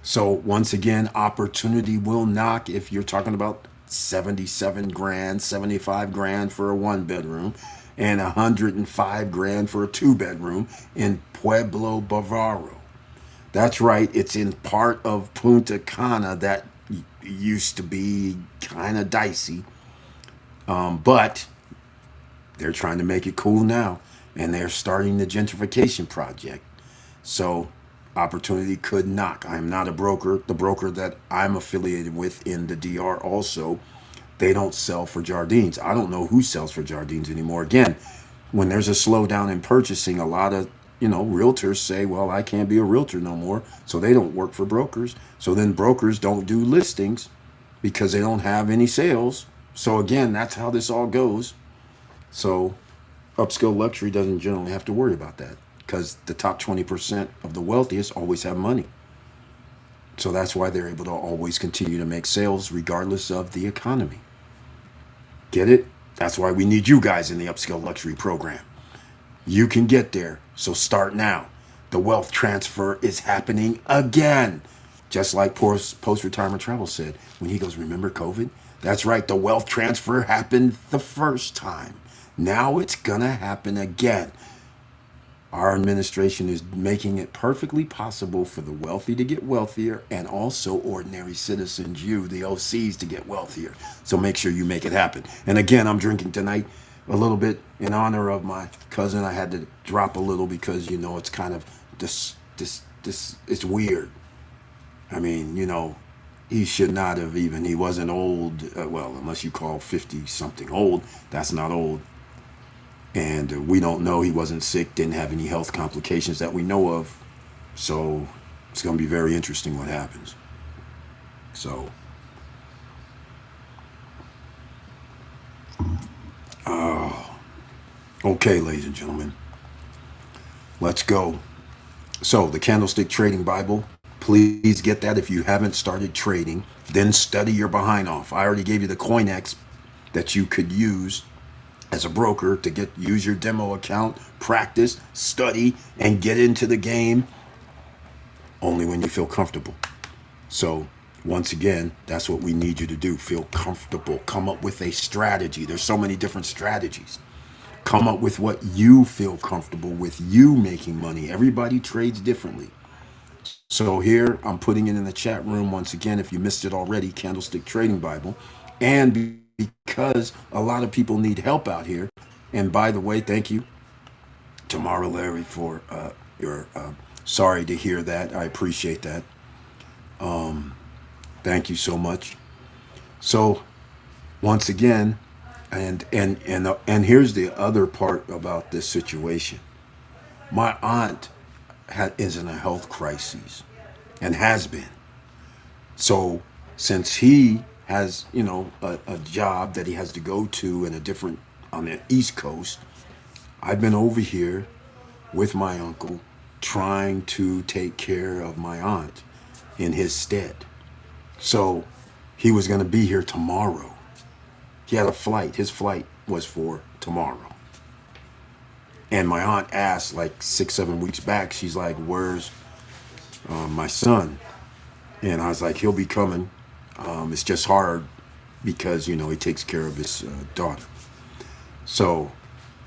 So once again, opportunity will knock if you're talking about 77 grand, 75 grand for a one bedroom and 105 grand for a two bedroom in Pueblo, Bavaro. That's right. It's in part of Punta Cana that used to be kind of dicey. But they're trying to make it cool now, and they're starting the gentrification project. So opportunity could knock. I'm not a broker. The broker that I'm affiliated with in the DR also, they don't sell for Jardines. I don't know who sells for Jardines anymore. Again, when there's a slowdown in purchasing, a lot of realtors say, well, I can't be a realtor no more. So they don't work for brokers. So then brokers don't do listings because they don't have any sales. So again, that's how this all goes. So upscale luxury doesn't generally have to worry about that because the top 20% of the wealthiest always have money. So that's why they're able to always continue to make sales regardless of the economy. Get it? That's why we need you guys in the upscale luxury program. You can get there. So start now. The wealth transfer is happening again. Just like post-retirement travel said when he goes, remember COVID? That's right. The wealth transfer happened the first time. Now it's going to happen again. Our administration is making it perfectly possible for the wealthy to get wealthier and also ordinary citizens, you, the OCs, to get wealthier. So make sure you make it happen. And again, I'm drinking tonight a little bit in honor of my cousin. I had to drop a little because, it's kind of this, it's weird. I mean, he should not have he wasn't old. Well, unless you call 50 something old, that's not old. And we don't know, he wasn't sick, didn't have any health complications that we know of. So it's going to be very interesting what happens. So, okay, ladies and gentlemen, let's go. So the Candlestick Trading Bible, please get that if you haven't started trading. Then study your behind off. I already gave you the CoinEx that you could use as a broker to use your demo account, practice, study, and get into the game only when you feel comfortable. So once again, that's what we need you to do. Feel comfortable. Come up with a strategy. There's so many different strategies. Come up with what you feel comfortable with, you making money. Everybody trades differently. So here I'm putting it in the chat room once again. If you missed it already, Candlestick Trading Bible. And because a lot of people need help out here. And by the way, thank you, Tamara Larry, for your. Sorry to hear that. I appreciate that. Thank you so much. So once again, and here's the other part about this situation. My aunt is in a health crisis and has been. So since he has, a job that he has to go to in a different on the East Coast, I've been over here with my uncle trying to take care of my aunt in his stead. So he was going to be here tomorrow. He had a flight. His flight was for tomorrow. And my aunt asked like 6, 7 weeks back, she's like, where's my son? And I was like, he'll be coming. It's just hard because, he takes care of his daughter. So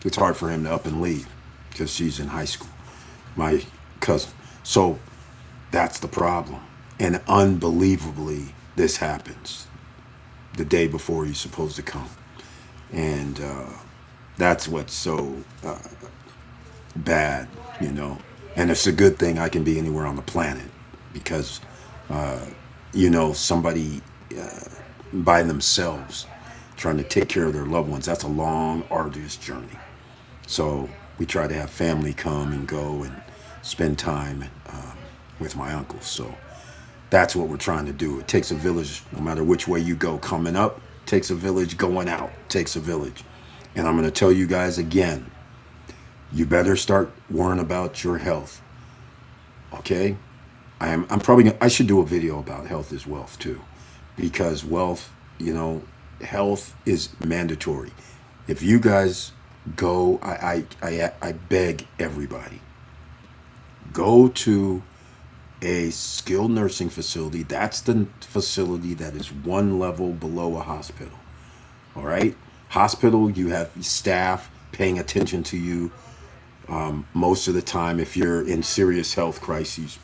it's hard for him to up and leave because she's in high school, my cousin. So that's the problem. And unbelievably, this happens the day before he's supposed to come. And that's what's so bad, And it's a good thing I can be anywhere on the planet because, somebody by themselves trying to take care of their loved ones, that's a long, arduous journey. So we try to have family come and go and spend time with my uncle. So that's what we're trying to do. It takes a village, no matter which way you go. Coming up takes a village, going out takes a village. And I'm going to tell you guys again, you better start worrying about your health. Okay? I'm probably I should do a video about health is wealth too, because wealth, health is mandatory. If you guys go, I beg everybody, go to a skilled nursing facility. That's the facility that is one level below a hospital. All right? Hospital, you have staff paying attention to you most of the time if you're in serious health crises.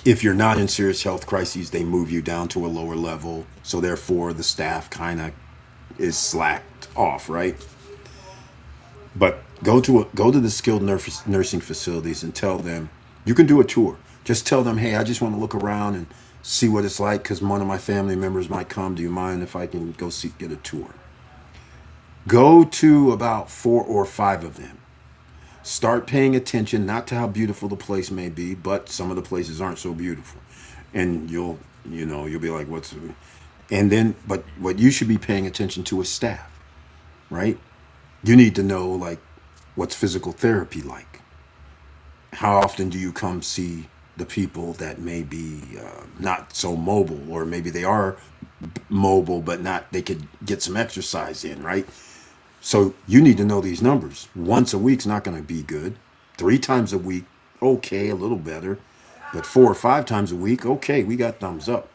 If you're not in serious health crises, they move you down to a lower level. So therefore, the staff kind of is slacked off, right? But go to the skilled nursing facilities and tell them, you can do a tour. Just tell them, hey, I just want to look around and see what it's like because one of my family members might come. Do you mind if I can go get a tour? Go to about 4 or 5 of them. Start paying attention, not to how beautiful the place may be, but some of the places aren't so beautiful. And you'll be like, but what you should be paying attention to is staff, right? You need to know, like, what's physical therapy like? How often do you come see the people that may be not so mobile, or maybe they are mobile, but they could get some exercise in, right? So you need to know these numbers. Once a week's not going to be good. 3 times a week, okay, a little better. But 4 or 5 times a week, okay, we got thumbs up.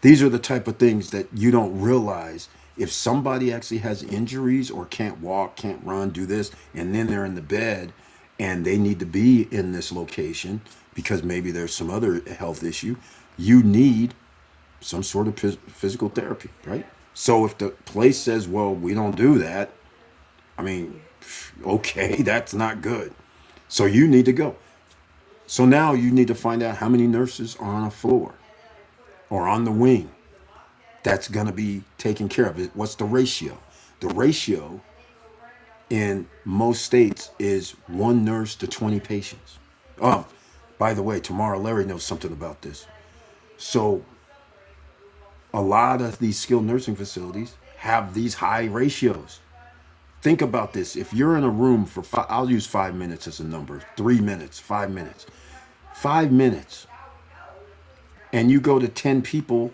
These are the type of things that you don't realize. If somebody actually has injuries or can't walk, can't run, do this, and then they're in the bed and they need to be in this location because maybe there's some other health issue, you need some sort of physical therapy, right? So if the place says, well, we don't do that, I mean, okay, that's not good. So you need to go. So now you need to find out how many nurses are on a floor or on the wing that's going to be taken care of. What's the ratio? The ratio in most states is 1 nurse to 20 patients. Oh, by the way, Tamara Larry knows something about this. So a lot of these skilled nursing facilities have these high ratios. Think about this. If you're in a room for I'll use 5 minutes as a number, 3 minutes, 5 minutes, 5 minutes, and you go to 10 people,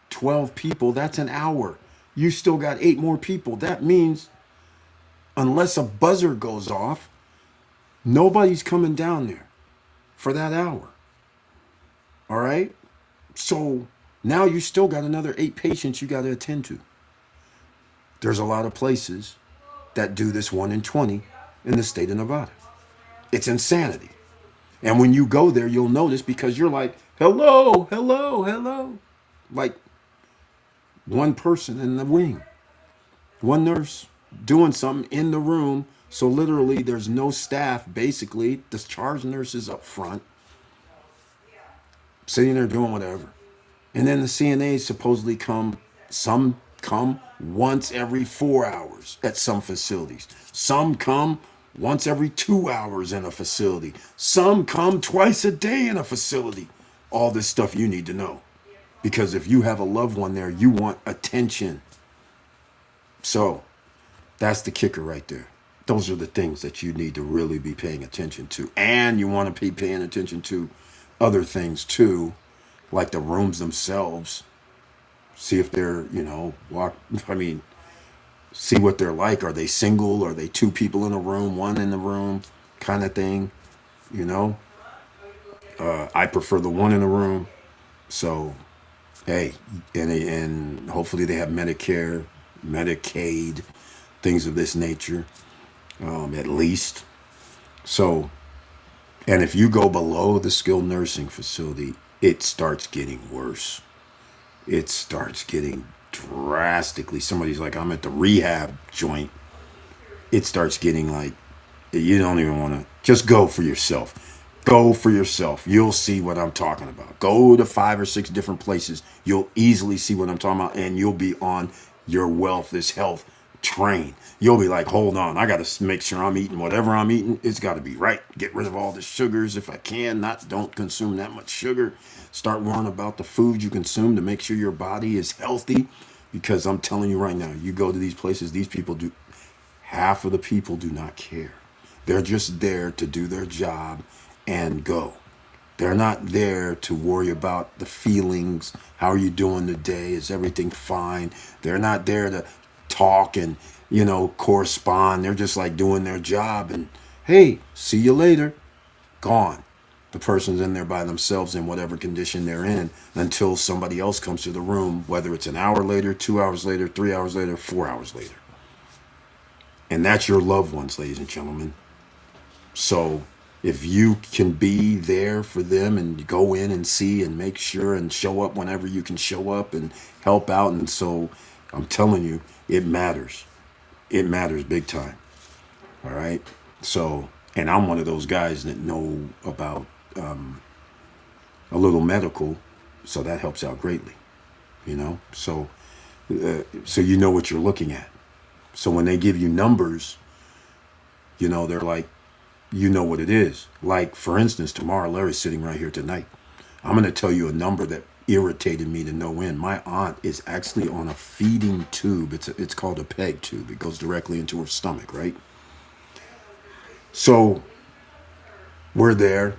12 people, that's an hour. you still got 8 more people. That means unless a buzzer goes off, nobody's coming down there for that hour. All right? So now you still got another 8 patients you got to attend to. There's a lot of places that do this 1 in 20 in the state of Nevada. It's insanity. And when you go there, you'll notice because you're like, hello, hello, hello. Like one person in the wing, one nurse doing something in the room. So literally there's no staff, basically. The charge nurse is up front, sitting there doing whatever. And then the CNAs supposedly come, some come once every 4 hours at some facilities. Some come once every 2 hours in a facility. Some come twice a day in a facility. All this stuff you need to know. Because if you have a loved one there, you want attention. So that's the kicker right there. Those are the things that you need to really be paying attention to. And you want to be paying attention to other things too, like the rooms themselves. See if they're, see what they're like. Are they single? Are they 2 people in a room, 1 in the room kind of thing? I prefer the 1 in the room. So, hey, and hopefully they have Medicare, Medicaid, things of this nature, at least. So, and if you go below the skilled nursing facility, it starts getting worse. It starts getting drastically. Somebody's like, I'm at the rehab joint. It starts getting like, you don't even want to, just go for yourself. Go for yourself. You'll see what I'm talking about. Go to 5 or 6 different places. You'll easily see what I'm talking about, and you'll be on your wellness health train. You'll be like, hold on, I got to make sure I'm eating whatever I'm eating. It's got to be right. Get rid of all the sugars if I can. Don't consume that much sugar. Start worrying about the food you consume to make sure your body is healthy. Because I'm telling you right now, you go to these places, these people do, half of the people do not care. They're just there to do their job and go. They're not there to worry about the feelings. How are you doing today? Is everything fine? They're not there to talk and, correspond. They're just like doing their job and, hey, see you later. Gone. The person's in there by themselves in whatever condition they're in until somebody else comes to the room, whether it's an hour later, 2 hours later, 3 hours later, 4 hours later. And that's your loved ones, ladies and gentlemen. So if you can be there for them and go in and see and make sure and show up whenever you can show up and help out. And so I'm telling you, it matters. It matters big time. All right. So, and I'm one of those guys that know about a little medical. So that helps out greatly, so you know what you're looking at. So when they give you numbers, they're like, what it is. Like, for instance, tomorrow, Larry's sitting right here tonight. I'm going to tell you a number that irritated me to no end. My aunt is actually on a feeding tube. It's called a PEG tube. It goes directly into her stomach, right? So we're there.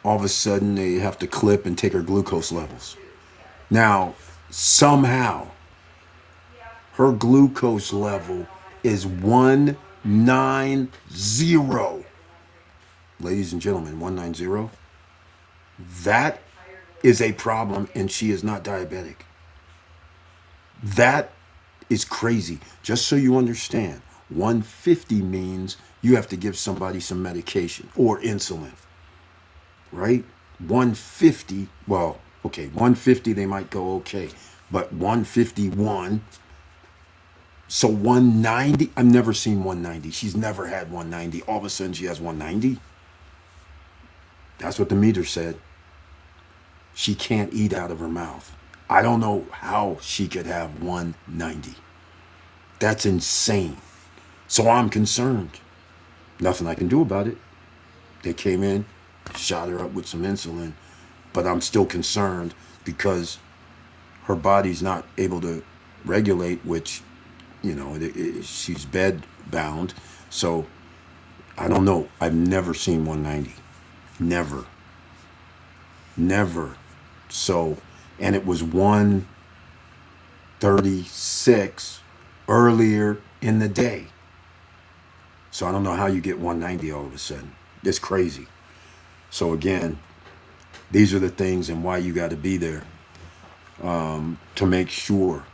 All of a sudden, they have to clip and take her glucose levels. Now, somehow, her glucose level is 190. Ladies and gentlemen, 190. That is a problem, and she is not diabetic. That is crazy. Just so you understand, 150 means you have to give somebody some medication or insulin, right? 150, well, okay, 150 they might go okay, but 151, so 190, I've never seen 190. She's never had 190. All of a sudden she has 190. That's what the meter said. She can't eat out of her mouth. I don't know how she could have 190. That's insane. So I'm concerned. Nothing I can do about it. They came in, shot her up with some insulin, but I'm still concerned because her body's not able to regulate, which, she's bed bound. So I don't know. I've never seen 190. Never. So, and it was 1 36 earlier in the day. So I don't know how you get 190 all of a sudden. It's crazy. So again, these are the things and why you got to be there, to make sure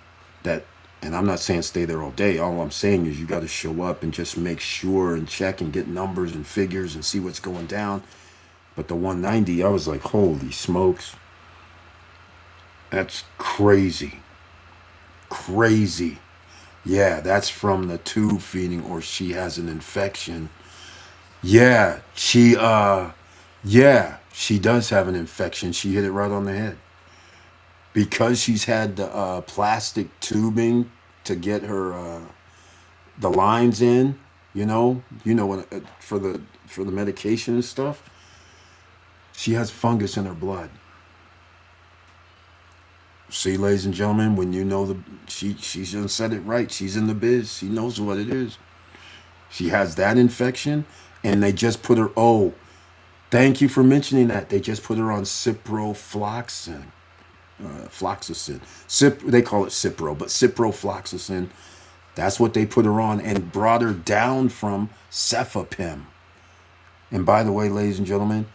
that, and I'm not saying stay there all day. All I'm saying is you got to show up and just make sure and check and get numbers and figures and see what's going down. But the 190, I was like, holy smokes. That's crazy. Crazy. Yeah, that's from the tube feeding, or she has an infection. Yeah, she does have an infection. She hit it right on the head. Because she's had the plastic tubing to get her the lines in, what, for the medication and stuff. She has fungus in her blood. See, ladies and gentlemen, when you know she done said it right. She's in the biz. She knows what it is. She has that infection, and they just put her. Oh, thank you for mentioning that. They just put her on ciprofloxacin. Floxacin. They call it Cipro, but ciprofloxacin. That's what they put her on and brought her down from cefepime. And by the way, ladies and gentlemen,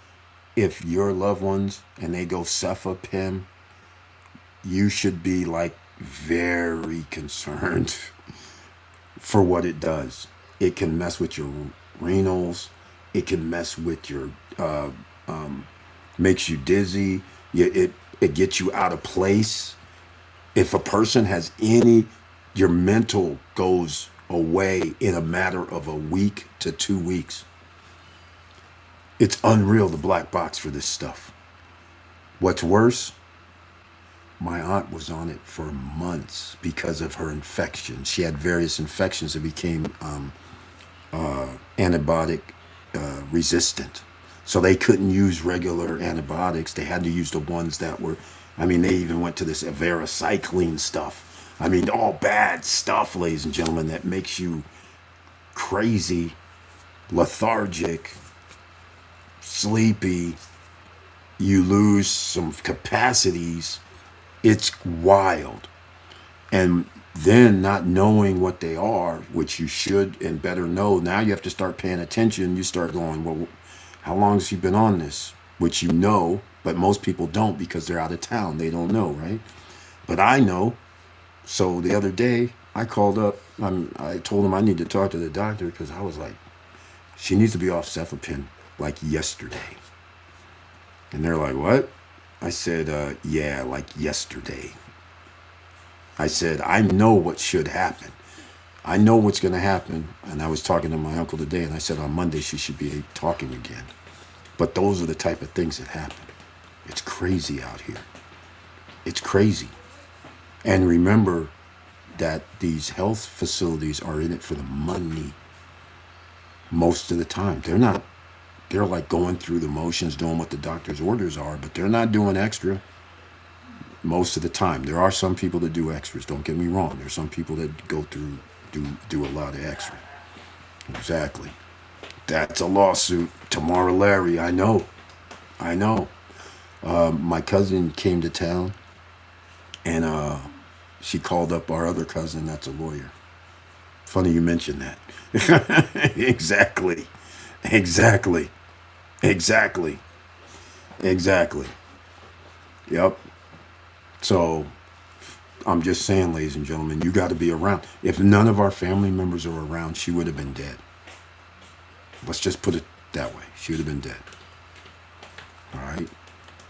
if your loved ones and they go cefepime, you should be like very concerned for what it does. It can mess with your renals. It can mess with your, makes you dizzy. It gets you out of place. If a person has your mental goes away in a matter of a week to 2 weeks. It's unreal, the black box for this stuff. What's worse, my aunt was on it for months because of her infection. She had various infections that became antibiotic resistant. So they couldn't use regular antibiotics. They had to use the ones that were, they even went to this averacycline stuff. All bad stuff, ladies and gentlemen, that makes you crazy, lethargic, sleepy. You lose some capacities. It's wild. And then not knowing what they are, which you should and better know, now you have to start paying attention. You start going, well, how long has she been on this? Which you know, but most people don't because they're out of town. They don't know, right? But I know. So the other day, I called up. I told him I need to talk to the doctor because I was like, she needs to be off cefepime like yesterday. And they're like, what? I said, yeah, like yesterday. I said, I know what should happen. I know what's going to happen. And I was talking to my uncle today, and I said on Monday she should be talking again. But those are the type of things that happen. It's crazy out here. It's crazy. And remember that these health facilities are in it for the money most of the time. They're like going through the motions, doing what the doctor's orders are, but they're not doing extra most of the time. There are some people that do extras. Don't get me wrong. There's some people that go through, do a lot of extra. Exactly. That's a lawsuit. Tamara Larry, I know. My cousin came to town, and she called up our other cousin that's a lawyer. Funny you mentioned that. Exactly. Yep. So I'm just saying, ladies and gentlemen, you got to be around. If none of our family members are around, she would have been dead. Let's just put it that way. She would have been dead. All right.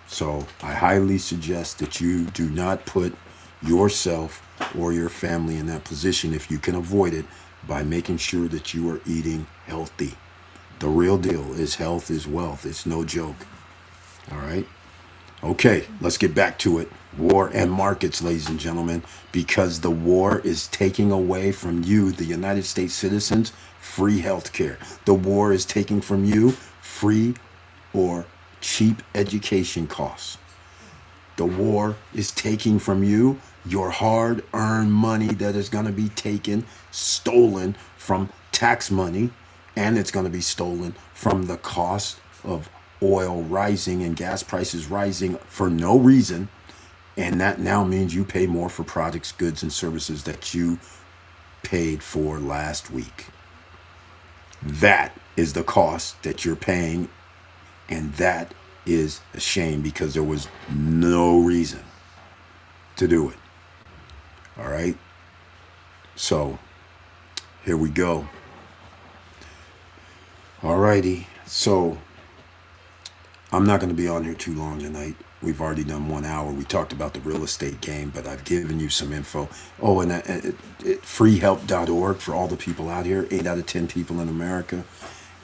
So I highly suggest that you do not put yourself or your family in that position if you can avoid it by making sure that you are eating healthy. The real deal is health is wealth. It's no joke. All right. Okay, let's get back to it. War and markets, ladies and gentlemen, because the war is taking away from you, the United States citizens, free health care. The war is taking from you free or cheap education costs. The war is taking from you your hard-earned money that is going to be stolen from tax money, and it's going to be stolen from the cost of oil rising and gas prices rising for no reason. And that now means you pay more for products, goods, and services that you paid for last week. That is the cost that you're paying. And that is a shame because there was no reason to do it. All right. So here we go. All righty. So I'm not going to be on here too long tonight. We've already done 1 hour. We talked about the real estate game, but I've given you some info. Oh, and freehelp.org for all the people out here. 8 out of 10 people in America.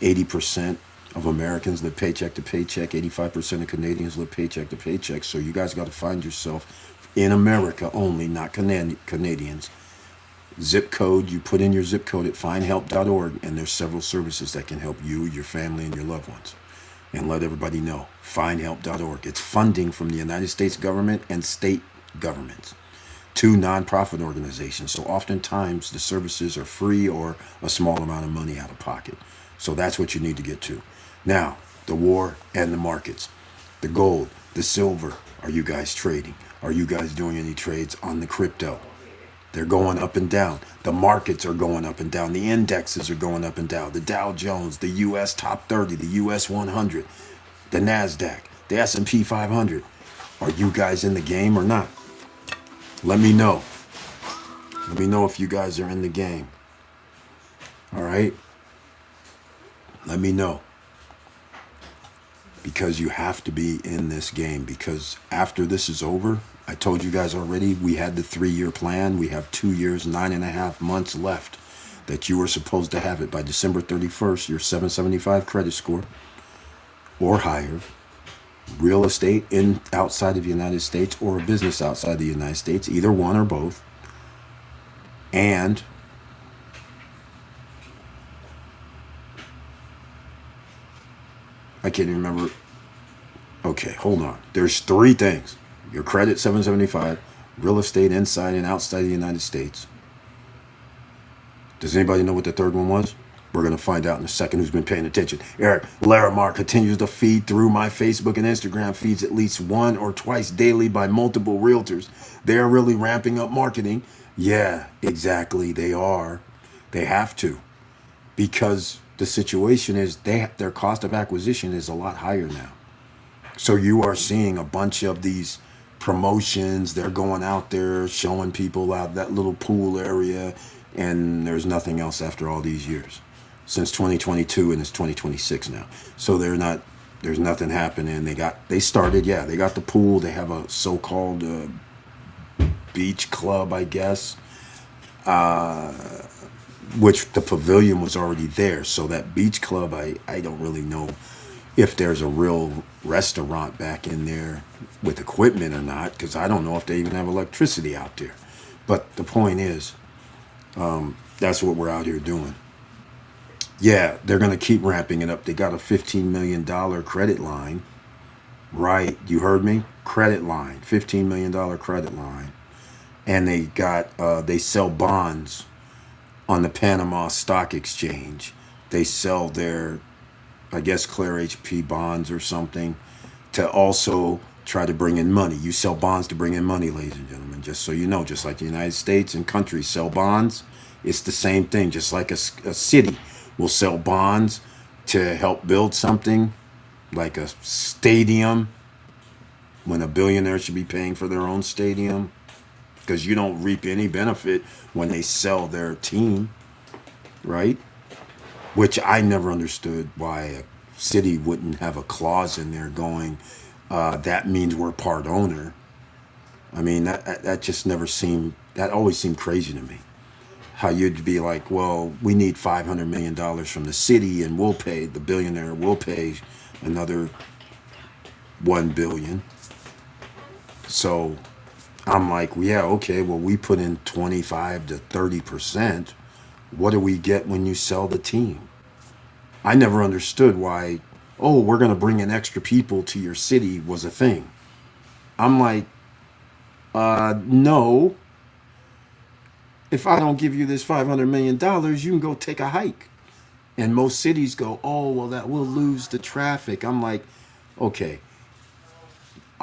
80% of Americans live paycheck to paycheck. 85% of Canadians live paycheck to paycheck. So you guys got to find yourself in America only, not Canadians. Zip code, you put in your zip code at findhelp.org, and there's several services that can help you, your family, and your loved ones. And let everybody know, findhelp.org. It's funding from the United States government and state governments to nonprofit organizations. So oftentimes the services are free or a small amount of money out of pocket. So that's what you need to get to. Now, the war and the markets, the gold, the silver. Are you guys trading? Are you guys doing any trades on the crypto? They're going up and down. The markets are going up and down. The indexes are going up and down. The Dow Jones, the U.S. top 30, the U.S. 100, the NASDAQ, the S&P 500. Are you guys in the game or not? Let me know. Let me know if you guys are in the game. All right? Let me know. Because you have to be in this game. Because after this is over, I told you guys already, we had the 3-year plan. We have 2 years, 9.5 months left that you were supposed to have it by December 31st, your 775 credit score or higher, real estate outside of the United States or a business outside the United States, either one or both. And I can't even remember. Okay, hold on. There's 3 things. Your credit, 775, real estate inside and outside the United States. Does anybody know what the third one was? We're going to find out in a second who's been paying attention. Eric Larimar continues to feed through my Facebook and Instagram feeds at least 1 or twice daily by multiple realtors. They're really ramping up marketing. Yeah, exactly. They are. They have to. Because the situation is their cost of acquisition is a lot higher now. So you are seeing a bunch of these promotions. They're going out there showing people out that little pool area, and there's nothing else after all these years since 2022, and it's 2026 now. So there's nothing happening. They started the pool. They have a so-called beach club, I guess, which the pavilion was already there. So that beach club, I don't really know if there's a real restaurant back in there with equipment or not, because I don't know if they even have electricity out there. But the point is, that's what we're out here doing. Yeah, they're going to keep ramping it up. They got a $15 million credit line. Right, you heard me? Credit line, $15 million credit line. And they sell bonds on the Panama Stock Exchange. They sell their, I guess, Clear HP bonds or something to also try to bring in money. You sell bonds to bring in money, ladies and gentlemen, just so you know, just like the United States and countries sell bonds, it's the same thing. Just like a city will sell bonds to help build something like a stadium, when a billionaire should be paying for their own stadium, because you don't reap any benefit when they sell their team, right? Which I never understood why a city wouldn't have a clause in there going, that means we're part owner. I mean, that just never seemed, that always seemed crazy to me. How you'd be like, well, we need $500 million from the city, and the billionaire will pay another $1 billion. So I'm like, well, yeah, okay, well, we put in 25 to 30%. What do we get when you sell the team? I never understood why, we're going to bring in extra people to your city was a thing. I'm like, no. If I don't give you this $500 million, you can go take a hike. And most cities go, that we'll lose the traffic. I'm like, okay,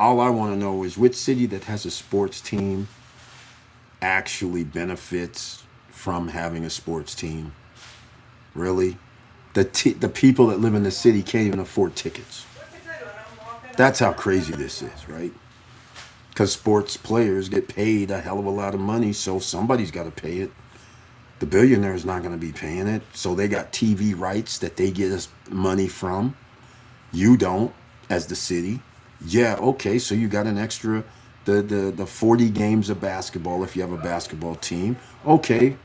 All I want to know is which city that has a sports team actually benefits from having a sports team. Really? The people that live in the city can't even afford tickets. That's how crazy this is, right? Because sports players get paid a hell of a lot of money, so somebody's got to pay it. The billionaire is not going to be paying it, so they got TV rights that they get us money from. You don't, as the city. Yeah, okay, so you got an extra, the 40 games of basketball if you have a basketball team. Okay,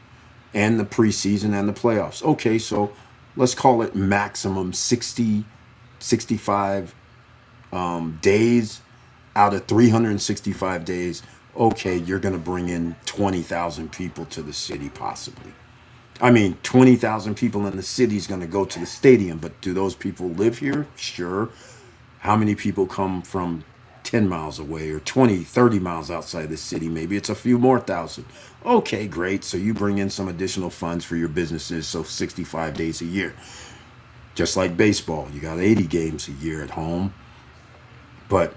and the preseason and the playoffs. Okay, so let's call it maximum 60, 65 days out of 365 days. Okay, you're going to bring in 20,000 people to the city, possibly. I mean, 20,000 people in the city is going to go to the stadium, but do those people live here? Sure. How many people come from 10 miles away or 20, 30 miles outside the city? Maybe it's a few more thousand. Okay, great. So you bring in some additional funds for your businesses. So 65 days a year. Just like baseball, you got 80 games a year at home. But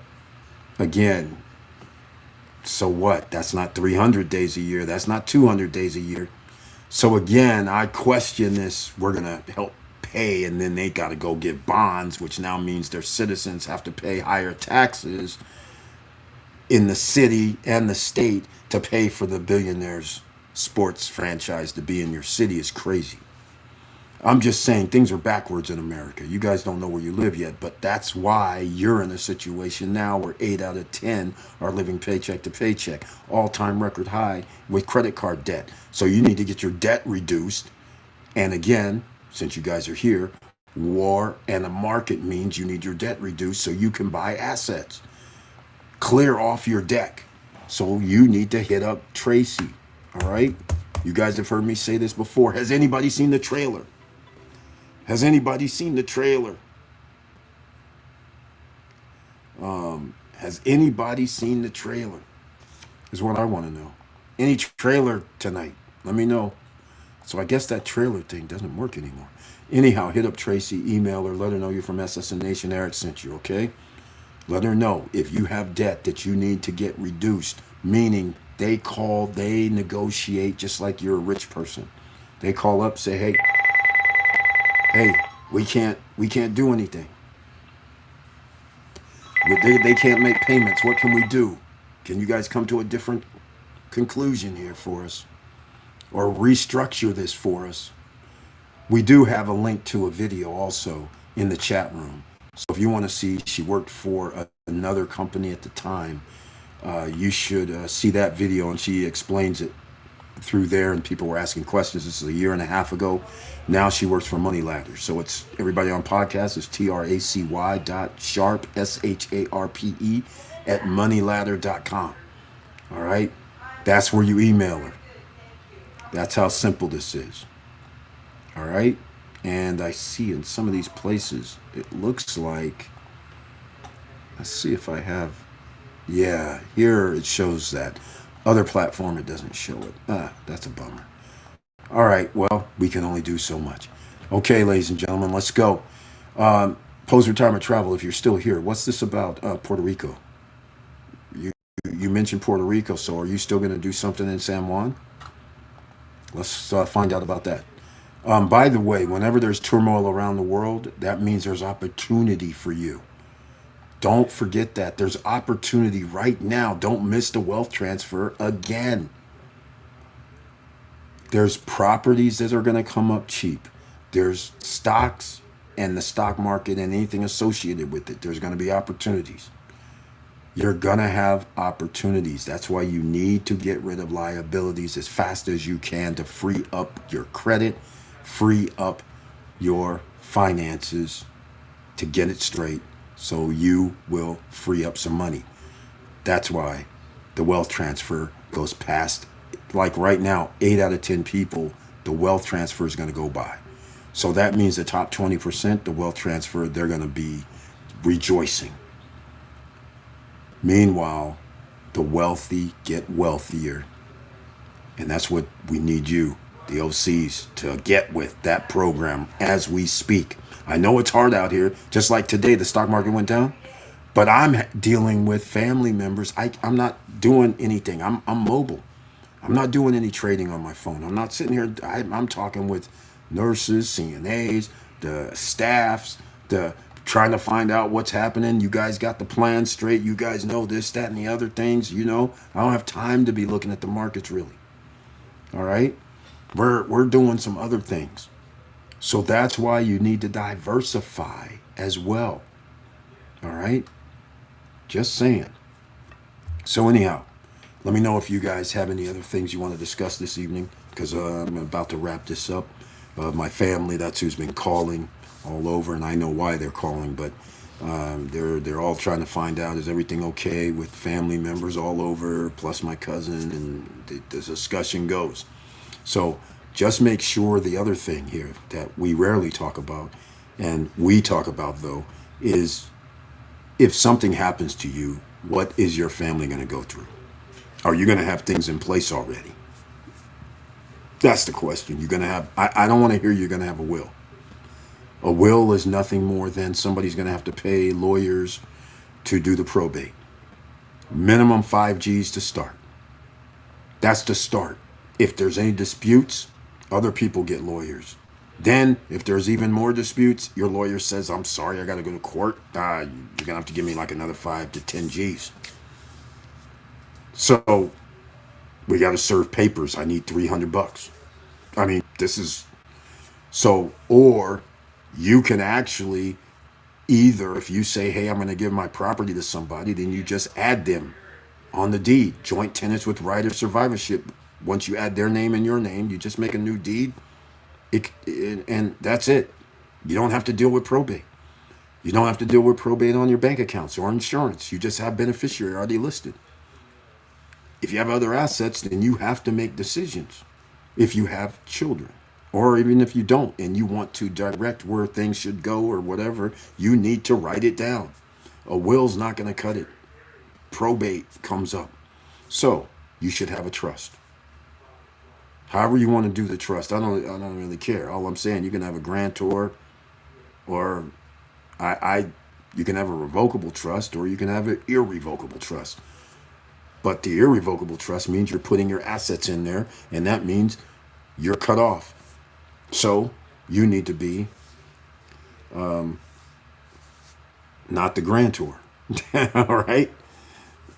again, so what? That's not 300 days a year. That's not 200 days a year. So again, I question this. We're going to help pay, and then they got to go get bonds, which now means their citizens have to pay higher taxes in the city and the state to pay for the billionaire's sports franchise to be in your city. Is crazy. I'm just saying things are backwards in America. You guys don't know where you live yet, but that's why you're in a situation now where 8 out of 10 are living paycheck to paycheck, all-time record high with credit card debt. So you need to get your debt reduced. And again, since you guys are here, war and a market means you need your debt reduced so you can buy assets. Clear off your deck. So you need to hit up Tracy. All right? You guys have heard me say this before. Has anybody seen the trailer? Has anybody seen the trailer? Has anybody seen the trailer? Is what I want to know. Any trailer tonight? Let me know. So I guess that trailer thing doesn't work anymore. Anyhow, hit up Tracy, email her, let her know you're from SSN Nation. Eric sent you, okay? Let her know if you have debt that you need to get reduced, meaning they negotiate just like you're a rich person. They call up, say, hey, we can't do anything. They can't make payments. What can we do? Can you guys come to a different conclusion here for us? Or restructure this for us? We do have a link to a video also in the chat room. So if you want to see, she worked for another company at the time. You should see that video, and she explains it through there, and people were asking questions. This is a year and a half ago. Now she works for Money Ladder. So it's everybody on podcast is tracy.sharpe, SHARPE at moneyladder.com. All right. That's where you email her. That's how simple this is. All right. And I see in some of these places, it looks like, let's see if I have, yeah, here it shows that. Other platform, it doesn't show it. That's a bummer. All right, well, we can only do so much. Okay, ladies and gentlemen, let's go. Post-retirement travel, if you're still here, what's this about Puerto Rico? You mentioned Puerto Rico, so are you still going to do something in San Juan? Let's find out about that. By the way, whenever there's turmoil around the world, that means there's opportunity for you. Don't forget that. There's opportunity right now. Don't miss the wealth transfer again. There's properties that are going to come up cheap. There's stocks and the stock market and anything associated with it. There's going to be opportunities. You're going to have opportunities. That's why you need to get rid of liabilities as fast as you can to free up your credit, free up your finances to get it straight. So you will free up some money. That's why the wealth transfer goes past, like right now, 8 out of 10 people, the wealth transfer is going to go by. So that means the top 20%, the wealth transfer, they're going to be rejoicing. Meanwhile, the wealthy get wealthier. And that's what we need you, the OCs, to get with that program as we speak. I know it's hard out here. Just like today, the stock market went down. But I'm dealing with family members. I'm not doing anything. I'm mobile. I'm not doing any trading on my phone. I'm not sitting here. I'm talking with nurses, CNAs, the staffs, the trying to find out what's happening. You guys got the plan straight. You guys know this, that, and the other things. You know, I don't have time to be looking at the markets really. All right, we're doing some other things. So that's why you need to diversify as well. All right, just saying. So anyhow, let me know if you guys have any other things you want to discuss this evening, because I'm about to wrap this up. My family, that's who's been calling all over, and I know why they're calling, but they're all trying to find out, is everything okay with family members all over, plus my cousin, and the discussion goes. So just make sure, the other thing here that we rarely talk about, and we talk about though, is if something happens to you, what is your family going to go through? Are you going to have things in place already? That's the question. You're going to have, I don't want to hear you're going to have a will. A will is nothing more than somebody's going to have to pay lawyers to do the probate. Minimum 5 G's to start. That's the start. If there's any disputes, other people get lawyers. Then, if there's even more disputes, your lawyer says, I'm sorry, I got to go to court. You're going to have to give me like another 5 to 10 G's. So we got to serve papers. I need $300. I mean, this is so, or you can actually either, if you say, hey, I'm going to give my property to somebody, then you just add them on the deed, joint tenants with right of survivorship. Once you add their name and your name, you just make a new deed, and that's it. You don't have to deal with probate. You don't have to deal with probate on your bank accounts or insurance. You just have beneficiary already listed. If you have other assets, then you have to make decisions. If you have children, or even if you don't, and you want to direct where things should go or whatever, you need to write it down. A will's not going to cut it. Probate comes up. So you should have a trust. However you want to do the trust, I don't really care. All I'm saying, you can have a grantor, or you can have a revocable trust, or you can have an irrevocable trust. But the irrevocable trust means you're putting your assets in there, and that means you're cut off. So you need to be not the grantor. All right?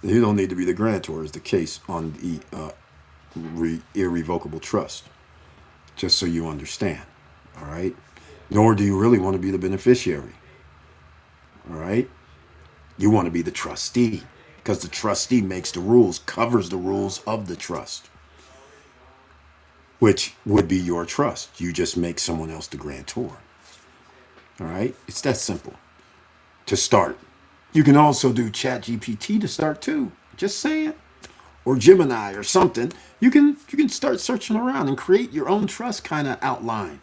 You don't need to be the grantor, is the case on the irrevocable trust. Just so you understand. All right? Nor do you really want to be the beneficiary. All right? You want to be the trustee, because the trustee makes the rules, covers the rules of the trust, which would be your trust. You just make someone else the grantor. All right? It's that simple to start. You can also do ChatGPT to start too. Just saying. Or Gemini or something. You can start searching around and create your own trust kind of outline.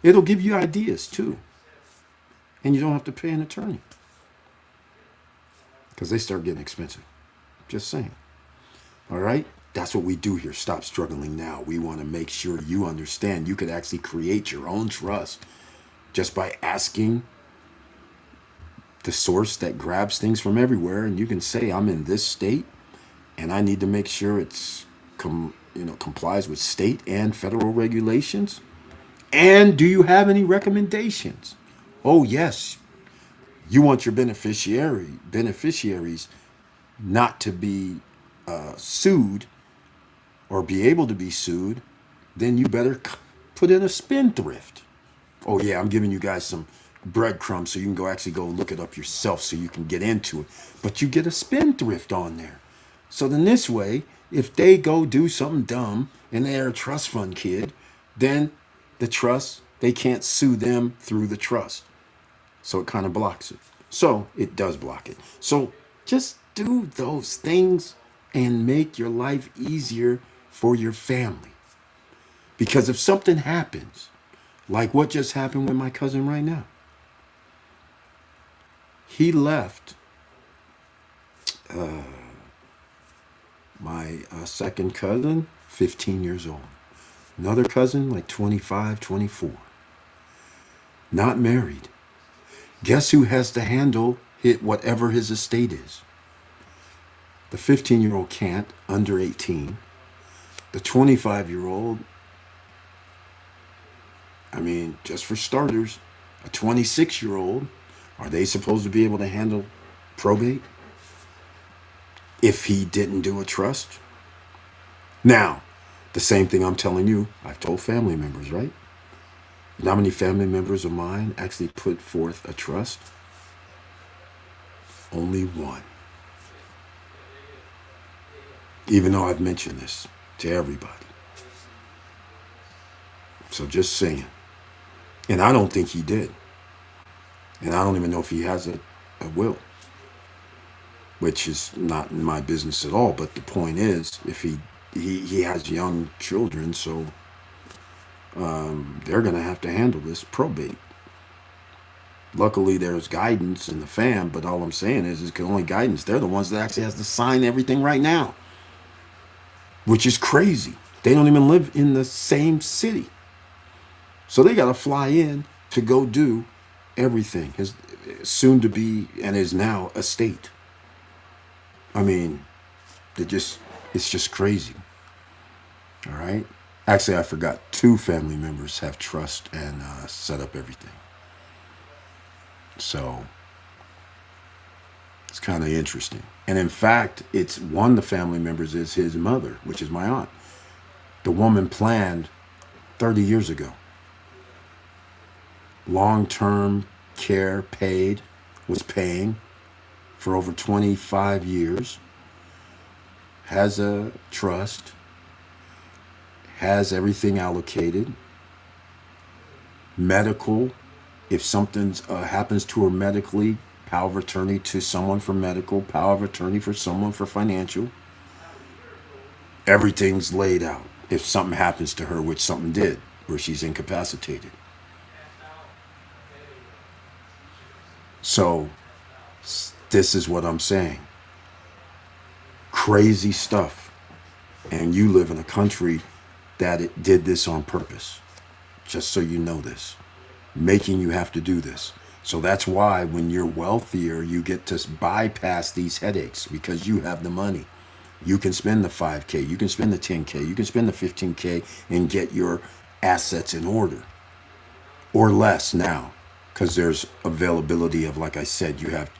It'll give you ideas too. And you don't have to pay an attorney, because they start getting expensive. Just saying. All right? That's what we do here. Stop struggling now. We want to make sure you understand you could actually create your own trust just by asking the source that grabs things from everywhere. And you can say, I'm in this state and I need to make sure it's complies with state and federal regulations. And do you have any recommendations? Oh, yes. You want your beneficiaries not to be sued or be able to be sued, then you better put in a spendthrift. Oh yeah, I'm giving you guys some breadcrumbs so you can go look it up yourself so you can get into it. But you get a spendthrift on there. So then this way, if they go do something dumb and they're a trust fund kid, then the trust, they can't sue them through the trust. So it kind of blocks it. So it does block it. So just do those things and make your life easier for your family. Because if something happens, like what just happened with my cousin right now, he left my second cousin, 15 years old. Another cousin, like 25, 24. Not married. Guess who has to handle whatever his estate is. The 15-year-old can't, under 18. The 25-year-old, I mean, just for starters, a 26-year-old, are they supposed to be able to handle probate if he didn't do a trust? Now, the same thing I'm telling you, I've told family members, right? You know how many family members of mine actually put forth a trust? Only one. Even though I've mentioned this to everybody. So just saying. And I don't think he did. And I don't even know if he has a will, which is not in my business at all. But the point is, if he has young children, so they're going to have to handle this probate. Luckily, there's guidance in the fam, but all I'm saying is only guidance. They're the ones that actually has to sign everything right now, which is crazy. They don't even live in the same city. So they got to fly in to go do everything. His soon to be and is now estate. I mean, it's just crazy. All right. Actually, I forgot 2 family members have trust and set up everything. So it's kind of interesting. And in fact, it's one of the family members is his mother, which is my aunt. The woman planned 30 years ago. Long-term care paid, was paying for over 25 years, has a trust, has everything allocated, medical, if something happens to her medically, power of attorney to someone for medical, power of attorney for someone for financial. Everything's laid out. If something happens to her, which something did, where she's incapacitated. So this is what I'm saying. Crazy stuff. And you live in a country that it did this on purpose. Just so you know this. Making you have to do this. So that's why when you're wealthier, you get to bypass these headaches because you have the money. You can spend the 5K, you can spend the 10K, you can spend the 15K and get your assets in order. Or less now, because there's availability of, like I said, you have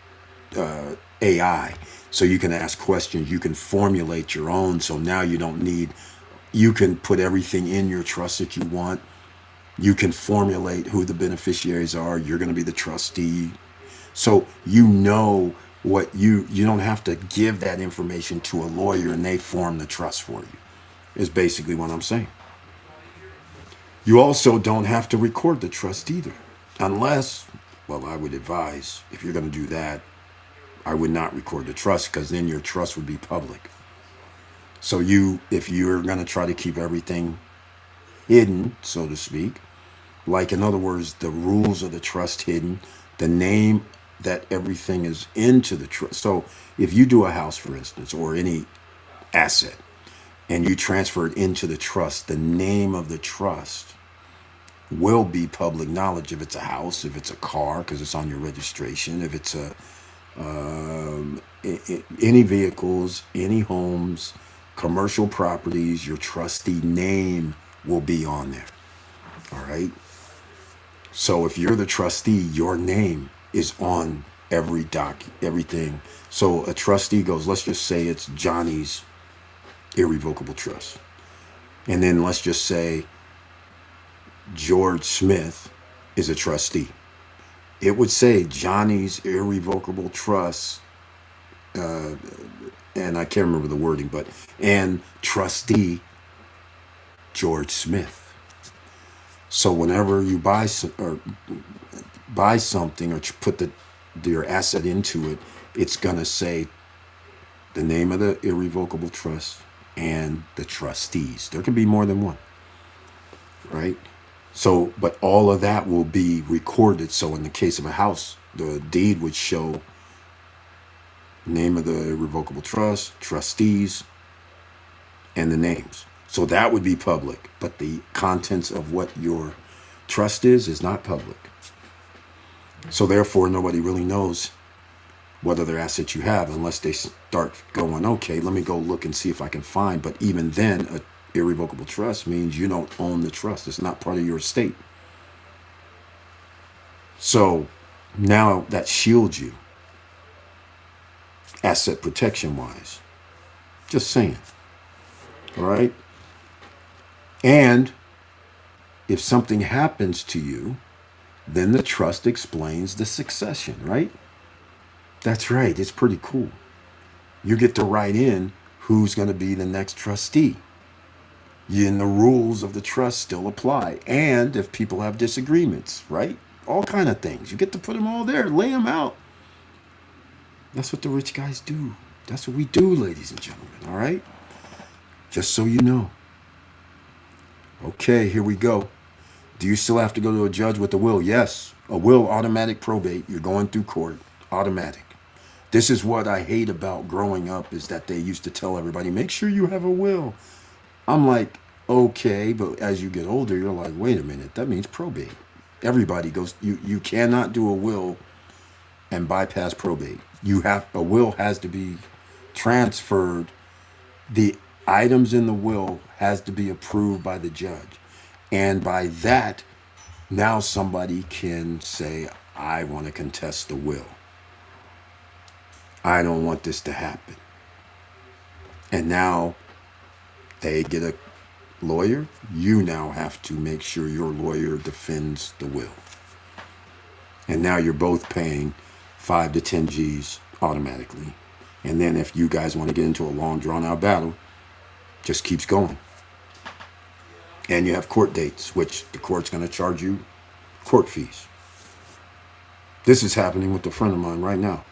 AI. So you can ask questions, you can formulate your own. So now you don't need, you can put everything in your trust that you want. You can formulate who the beneficiaries are. You're going to be the trustee. So you know what you don't have to give that information to a lawyer and they form the trust for you, is basically what I'm saying. You also don't have to record the trust either. Unless, well, I would advise, if you're going to do that, I would not record the trust because then your trust would be public. So if you're going to try to keep everything hidden, so to speak, like in other words, the rules of the trust hidden, the name that everything is into the trust. So if you do a house, for instance, or any asset, and you transfer it into the trust, the name of the trust will be public knowledge. If it's a house, if it's a car, because it's on your registration, if it's any vehicles, any homes, commercial properties, your trustee name will be on there. All right. So if you're the trustee, your name is on everything. So a trustee goes, let's just say it's Johnny's irrevocable trust. And then let's just say George Smith is a trustee. It would say Johnny's irrevocable trust, and I can't remember the wording, but, and trustee George Smith. So whenever you buy something or put your asset into it, it's going to say the name of the irrevocable trust and the trustees. There can be more than one, right? So, but all of that will be recorded. So in the case of a house, the deed would show name of the irrevocable trust, trustees, and the names. So that would be public, but the contents of what your trust is not public. So therefore, nobody really knows what other assets you have, unless they start going, okay, let me go look and see if I can find. But even then, a irrevocable trust means you don't own the trust. It's not part of your estate. So now that shields you, asset protection wise. Just saying. All right. And if something happens to you, then the trust explains the succession, right? That's right. It's pretty cool. You get to write in who's going to be the next trustee. And the rules of the trust still apply. And if people have disagreements, right? All kind of things. You get to put them all there, lay them out. That's what the rich guys do. That's what we do, ladies and gentlemen, all right? Just so you know. Okay, here we go. Do you still have to go to a judge with a will? Yes. A will, automatic probate. You're going through court. Automatic. This is what I hate about growing up, is that they used to tell everybody, make sure you have a will. I'm like, okay, but as you get older, you're like, wait a minute, that means probate. Everybody goes, you cannot do a will and bypass probate. A will has to be transferred. The items in the will has to be approved by the judge. And by that, now somebody can say, I want to contest the will. I don't want this to happen. And now they get a lawyer. You now have to make sure your lawyer defends the will. And now you're both paying 5 to 10 G's automatically. And then if you guys want to get into a long drawn out battle, just keeps going. And you have court dates, which the court's going to charge you court fees. This is happening with a friend of mine right now.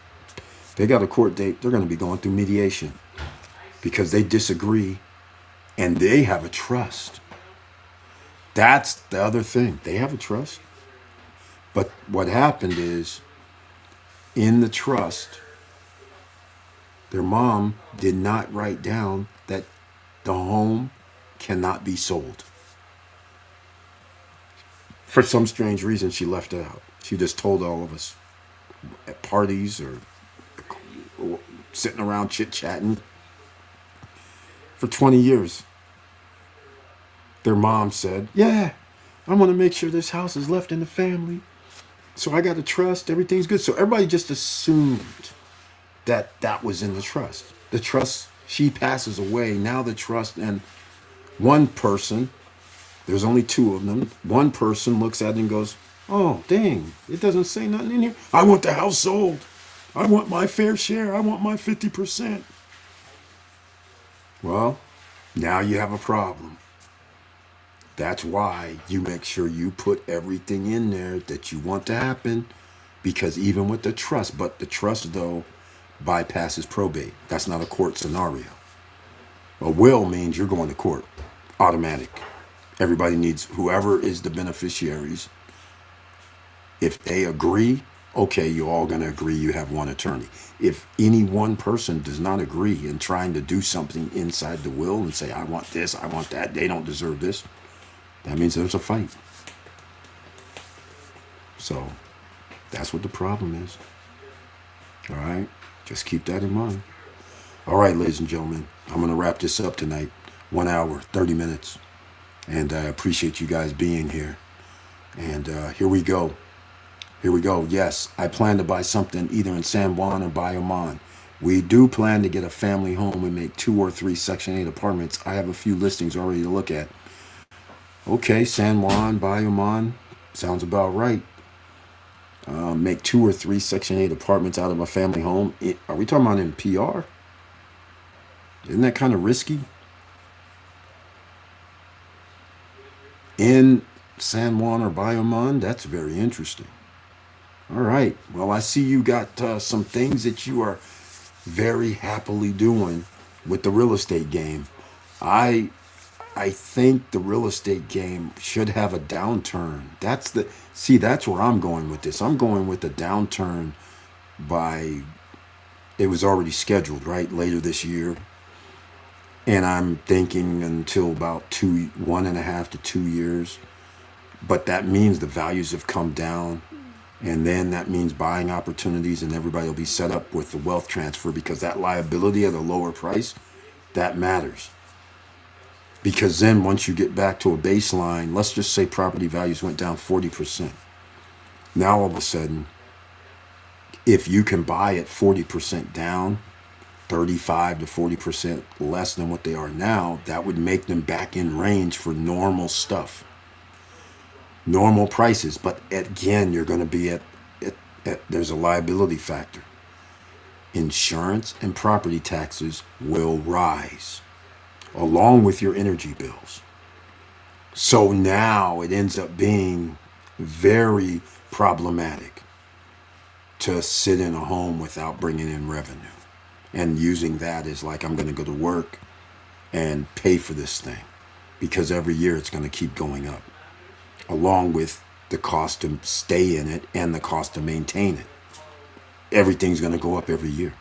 They got a court date. They're going to be going through mediation because they disagree and they have a trust. That's the other thing. They have a trust. But what happened is, in the trust, their mom did not write down that the home cannot be sold. For some strange reason, she left it out. She just told all of us at parties or sitting around chit-chatting. For 20 years, their mom said, yeah, I want to make sure this house is left in the family. So I got a trust, everything's good. So everybody just assumed that that was in the trust. The trust, she passes away, now the trust, and one person, there's only 2 of them, one person looks at it and goes, oh, dang, it doesn't say nothing in here. I want the house sold. I want my fair share. I want my 50%. Well, now you have a problem. That's why you make sure you put everything in there that you want to happen, because even with the trust, but the trust, though, bypasses probate. That's not a court scenario. A will means you're going to court. Automatic. Everybody needs, whoever is the beneficiaries, if they agree, okay, you're all going to agree you have one attorney. If any one person does not agree in trying to do something inside the will and say, I want this, I want that, they don't deserve this, that means there's a fight. So that's what the problem is. All right? Just keep that in mind. All right, ladies and gentlemen, I'm going to wrap this up tonight. 1 hour, 30 minutes. And I appreciate you guys being here. And here we go. Here we go. Yes, I plan to buy something either in San Juan or Bayamon. We do plan to get a family home and make 2 or 3 Section 8 apartments. I have a few listings already to look at. Okay, San Juan, Bayamon, sounds about right. Make 2 or 3 Section 8 apartments out of a family home. Are we talking about in PR? Isn't that kind of risky? In San Juan or Bayamon, that's very interesting. All right. Well, I see you got some things that you are very happily doing with the real estate game. I think the real estate game should have a downturn. That's where I'm going with this. I'm going with a downturn it was already scheduled, right? Later this year. And I'm thinking until about 1.5 to 2 years. But that means the values have come down. And then that means buying opportunities, and everybody will be set up with the wealth transfer, because that liability at a lower price, that matters. Because then once you get back to a baseline, let's just say property values went down 40%. Now all of a sudden, if you can buy at 40% down, 35 to 40% less than what they are now, that would make them back in range for normal stuff, normal prices. But again, you're going to be at there's a liability factor. Insurance and property taxes will rise along with your energy bills. So now it ends up being very problematic to sit in a home without bringing in revenue and using that as like, I'm going to go to work and pay for this thing, because every year it's going to keep going up, along with the cost to stay in it and the cost to maintain it. Everything's going to go up every year.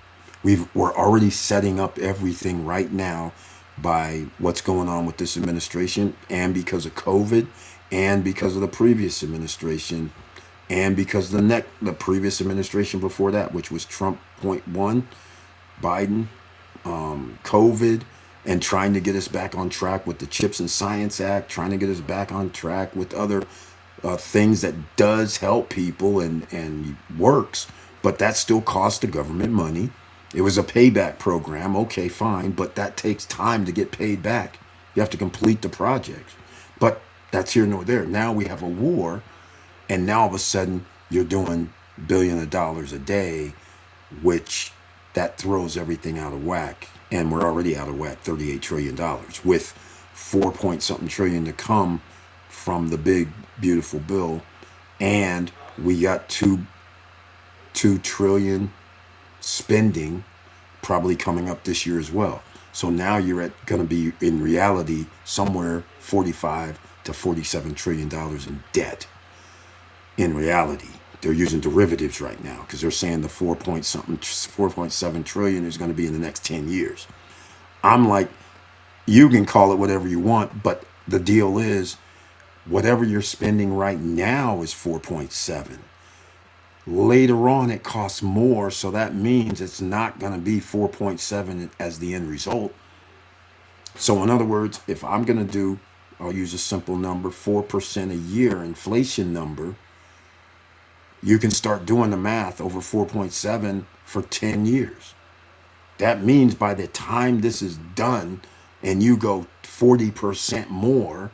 We're already setting up everything right now by what's going on with this administration, and because of COVID, and because of the previous administration, and because the previous administration before that, which was Trump .1, Biden, COVID, and trying to get us back on track with the Chips and Science Act, trying to get us back on track with other things that does help people and works, but that still costs the government money. It was a payback program, okay, fine, but that takes time to get paid back. You have to complete the projects. But that's here nor there. Now we have a war, and now all of a sudden you're doing billions of dollars a day, which that throws everything out of whack. And we're already out of whack, $38 trillion, with 4 point something trillion to come from the big, beautiful bill. And we got 2 trillion spending probably coming up this year as well. So now you're going to be, in reality, somewhere 45 to 47 trillion dollars in debt. In reality, they're using derivatives right now because they're saying the 4.7 trillion is going to be in the next 10 years. I'm like, you can call it whatever you want, but the deal is, whatever you're spending right now is 4.7. Later on, it costs more, so that means it's not going to be 4.7 as the end result. So in other words, if I'm going to do, I'll use a simple number, 4% a year inflation number, you can start doing the math over 4.7 for 10 years. That means by the time this is done and you go 40% more,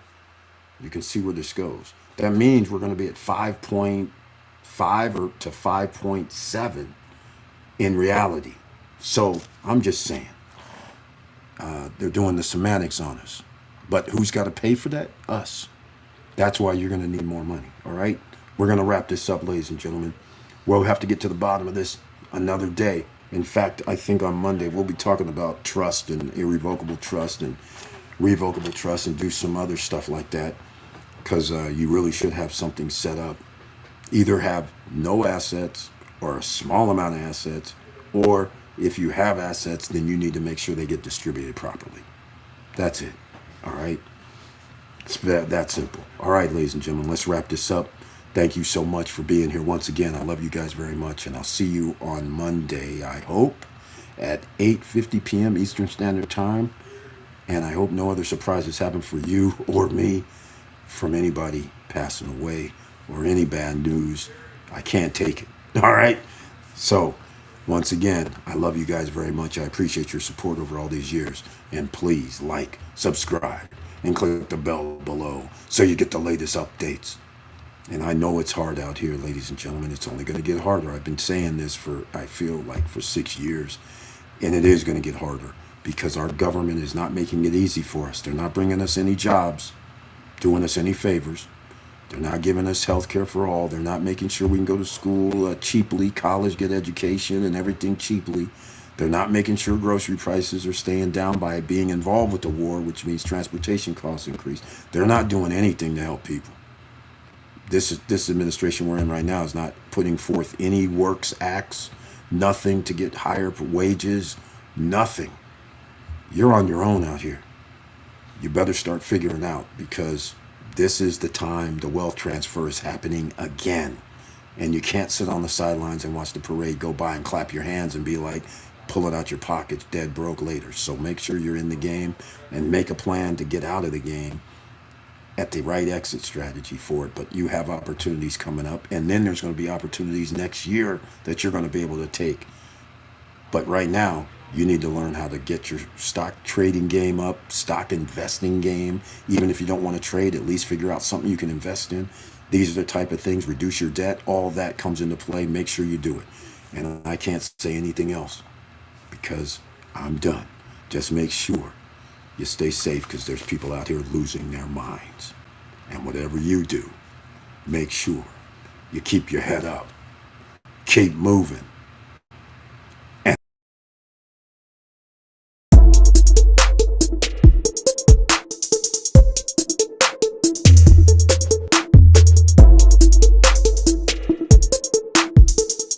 you can see where this goes. That means we're going to be at 5.5 or to 5.7 in reality. So I'm just saying, they're doing the semantics on us. But who's got to pay for that? Us. That's why you're going to need more money. All right? We're going to wrap this up, ladies and gentlemen. We'll have to get to the bottom of this another day. In fact, I think on Monday we'll be talking about trust and irrevocable trust and revocable trust and do some other stuff like that, because you really should have something set up. Either have no assets or a small amount of assets, or if you have assets, then you need to make sure they get distributed properly. That's it. All right? It's that simple. All right, ladies and gentlemen, let's wrap this up. Thank you so much for being here once again. I love you guys very much, and I'll see you on Monday, I hope, at 8:50 p.m. Eastern Standard Time. And I hope no other surprises happen for you or me from anybody passing away or any bad news. I can't take it. All right? So, once again, I love you guys very much. I appreciate your support over all these years. And please like, subscribe, and click the bell below so you get the latest updates. And I know it's hard out here, ladies and gentlemen. It's only going to get harder. I've been saying this for, I feel like, for 6 years. And it is going to get harder because our government is not making it easy for us. They're not bringing us any jobs, doing us any favors. They're not giving us health care for all. They're not making sure we can go to school cheaply, college, get education, and everything cheaply. They're not making sure grocery prices are staying down by being involved with the war, which means transportation costs increase. They're not doing anything to help people. This administration we're in right now is not putting forth any works acts, nothing to get higher wages, nothing. You're on your own out here. You better start figuring out, because this is the time the wealth transfer is happening again. And you can't sit on the sidelines and watch the parade go by and clap your hands and be like, pull it out your pockets, dead broke later. So make sure you're in the game and make a plan to get out of the game at the right exit strategy for it. But you have opportunities coming up, and then there's going to be opportunities next year that you're going to be able to take. But right now, you need to learn how to get your stock trading game up, stock investing game. Even if you don't want to trade, at least figure out something you can invest in. These are the type of things, reduce your debt, all that comes into play. Make sure you do it. And I can't say anything else because I'm done. Just make sure you stay safe because there's people out here losing their minds. And whatever you do, make sure you keep your head up. Keep moving.